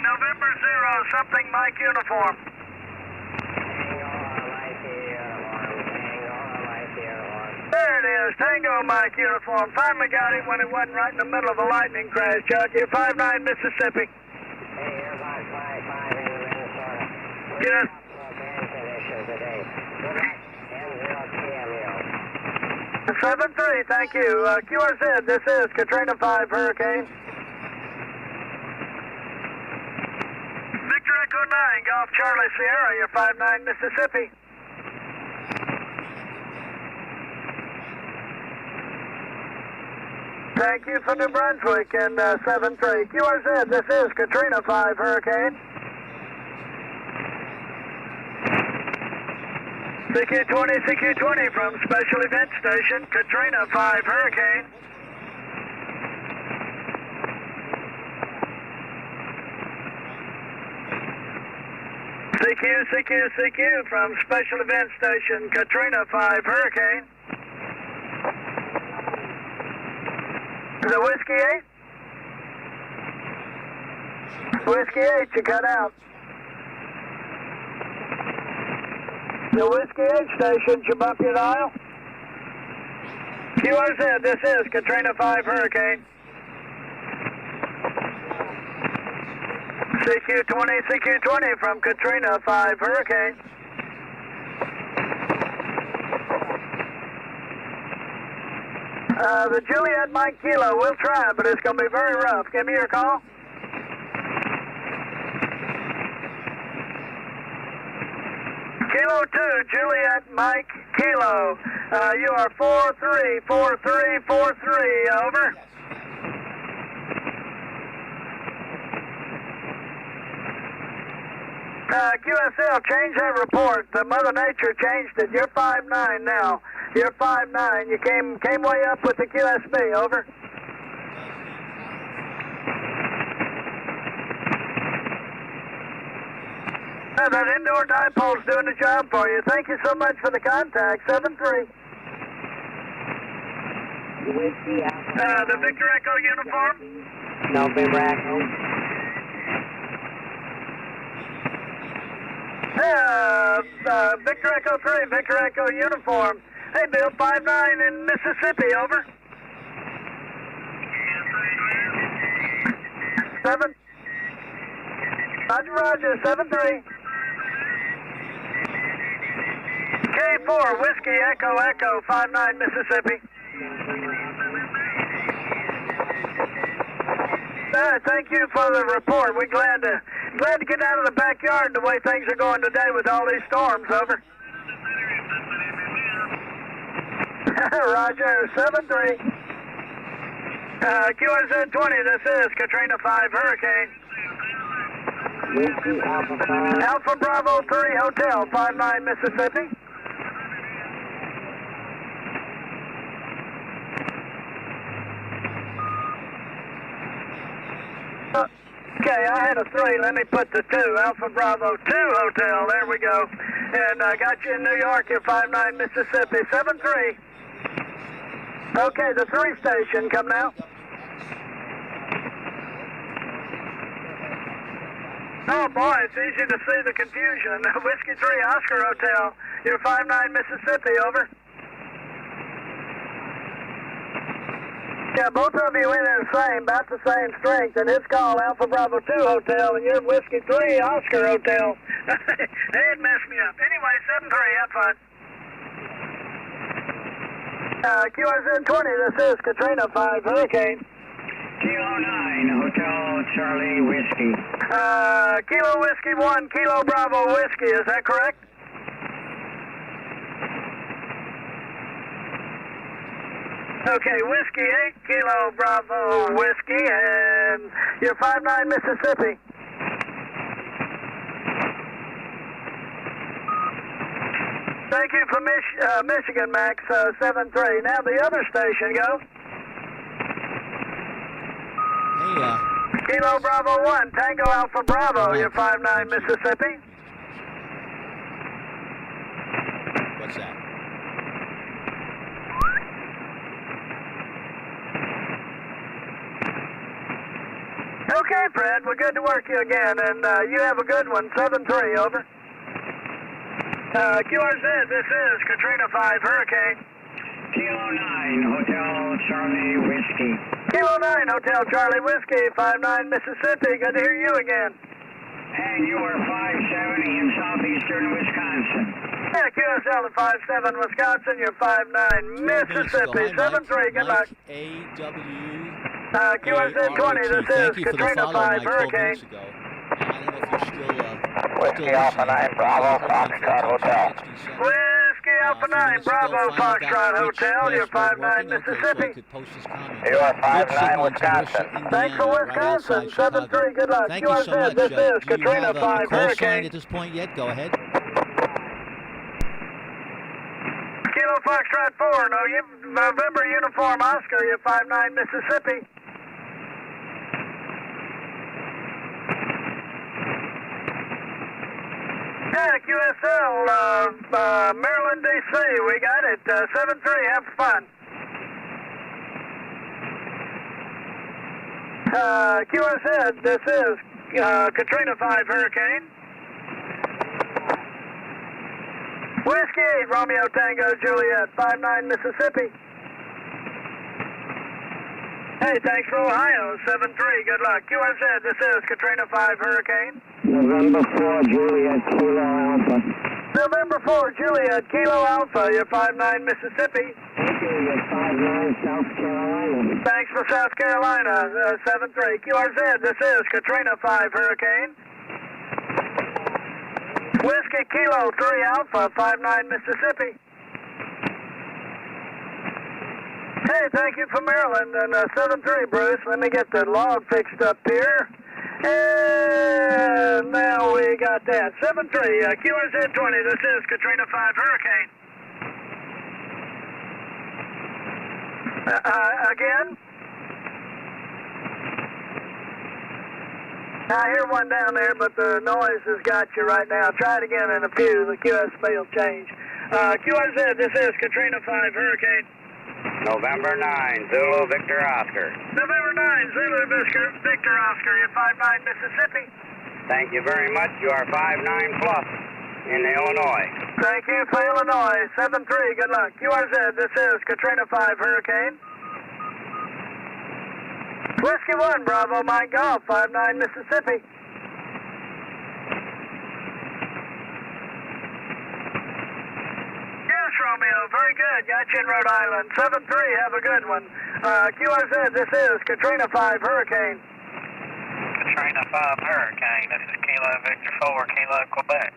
November 0 something Mike uniform. There it is, Tango Mike uniform. Finally got it when it wasn't right in the middle of a lightning crash, Chuck. You're 59 Mississippi. Yes. 7-3, thank you. QRZ, this is Katrina 5 Hurricane. Victor Echo 9, Golf Charlie Sierra, you're 59 Mississippi. Thank you for New Brunswick and 7-3. QRZ, this is Katrina 5 Hurricane. CQ20, CQ20 from Special Event Station, Katrina 5 Hurricane. CQ from Special Event Station, Katrina 5 Hurricane. Is it Whiskey 8? Whiskey 8, you cut out. The Whiskey 8 station, you bump your dial. QRZ, this is Katrina 5 Hurricane. CQ20 from Katrina 5 Hurricane. The Juliet Mike Kilo, we'll try, but it's going to be very rough. Give me your call. Kilo 2, Juliet Mike Kilo. You are 434343, over. QSL, change that report. Mother Nature changed it. You're 5'9" now. You're 5'9". You came way up with the QSB, over. That indoor dipole's doing the job for you. Thank you so much for the contact. 7-3. The Victor Echo uniform? November Echo. Victor Echo 3, Victor Echo uniform. Hey, Bill, 5'9" in Mississippi, over. 7. Roger, 7-3. K4, Whiskey Echo Echo, 5'9", Mississippi. Thank you for the report. We're glad to get out of the backyard the way things are going today with all these storms, over. Roger, 7-3. QRZ-20, this is Katrina 5 Hurricane. Alpha Bravo 3 Hotel, 5'9", Mississippi. Okay, I had a 3. Let me put the 2. Alpha Bravo 2 Hotel. There we go. And I got you in New York. You're 5'9", Mississippi. 7-3. Okay, the 3 station. Come now. Oh, boy, it's easy to see the confusion. Whiskey 3 Oscar Hotel. You're 5'9", Mississippi. Over. Yeah, both of you in the same, about the same strength, and it's called Alpha Bravo 2 Hotel, and you're Whiskey 3 Oscar Hotel. It messed me up. Anyway, 7-3, have fun. QRZ-20, this is Katrina 5 Hurricane. Kilo 9, Hotel Charlie Whiskey. Kilo Whiskey 1, Kilo Bravo Whiskey, is that correct? Okay, Whiskey 8, Kilo Bravo Whiskey, and you're 5'9", Mississippi. Thank you for Michigan, Max, 7-3. Now the other station, go. Hey, Kilo Bravo 1, Tango Alpha Bravo, you're 5'9", Mississippi. what's that? Okay, Fred, we're good to work you again, and you have a good one. 7-3, over. QRZ, this is Katrina 5 Hurricane. Kilo 9, Hotel Charlie Whiskey. Kilo 9, Hotel Charlie Whiskey, 5'9", Mississippi. Good to hear you again. And you are 5'7" in southeastern Wisconsin. Yeah, QSL at 5'7", Wisconsin. You're 5'9", Mississippi. 7-3, good luck. QRZ-20, this is Katrina 5 Hurricane. Whiskey Alpha 9 Bravo Foxtrot Hotel. Whiskey Alpha 9 Bravo Foxtrot Hotel. You're 5'9", Mississippi. You are 5'9", Wisconsin. Thanks for Wisconsin. 7-3, good luck. Thank you so much. This is Do you Katrina have a 5 call Hurricane. sign at this point yet? Go ahead. Foxtrot 4, November Uniform Oscar, you 59 Mississippi. Yeah, QSL, Maryland, D.C., we got it. 7-3, have fun. QSZ, this is Katrina 5 Hurricane. Whiskey 8, Romeo Tango Juliet, 59 Mississippi. Hey, thanks for Ohio, 7-3, good luck. QSZ, this is Katrina 5 Hurricane. November 4, Juliet, Kilo Alpha. November 4, Juliet, Kilo Alpha, you're 59 Mississippi. Thank you, you're 59 South Carolina. Thanks for South Carolina, 7-3. QRZ, this is Katrina 5 Hurricane. Whiskey Kilo 3 Alpha, 59 Mississippi. Hey, thank you for Maryland, and 7-3, Bruce. Let me get the log fixed up here. And now we got that. 7-3, QRZ 20, this is Katrina 5 Hurricane. Again? I hear one down there, but the noise has got you right now. Try it again in a few. The QSB will change. QRZ, this is Katrina 5 Hurricane. November 9, Zulu Victor Oscar. November 9, Zulu Victor Oscar, you're 59 Mississippi. Thank you very much. You are 59 plus in Illinois. Thank you for Illinois. 7-3, good luck. QRZ, this is Katrina 5 Hurricane. Whiskey 1, Bravo, Mike Golf, 59 Mississippi. Yes, Romeo, very good. Got you in Rhode Island. 7-3, have a good one. QRZ, this is Katrina 5 Hurricane. Katrina 5 Hurricane, this is Kilo Victor 4, Kilo Quebec.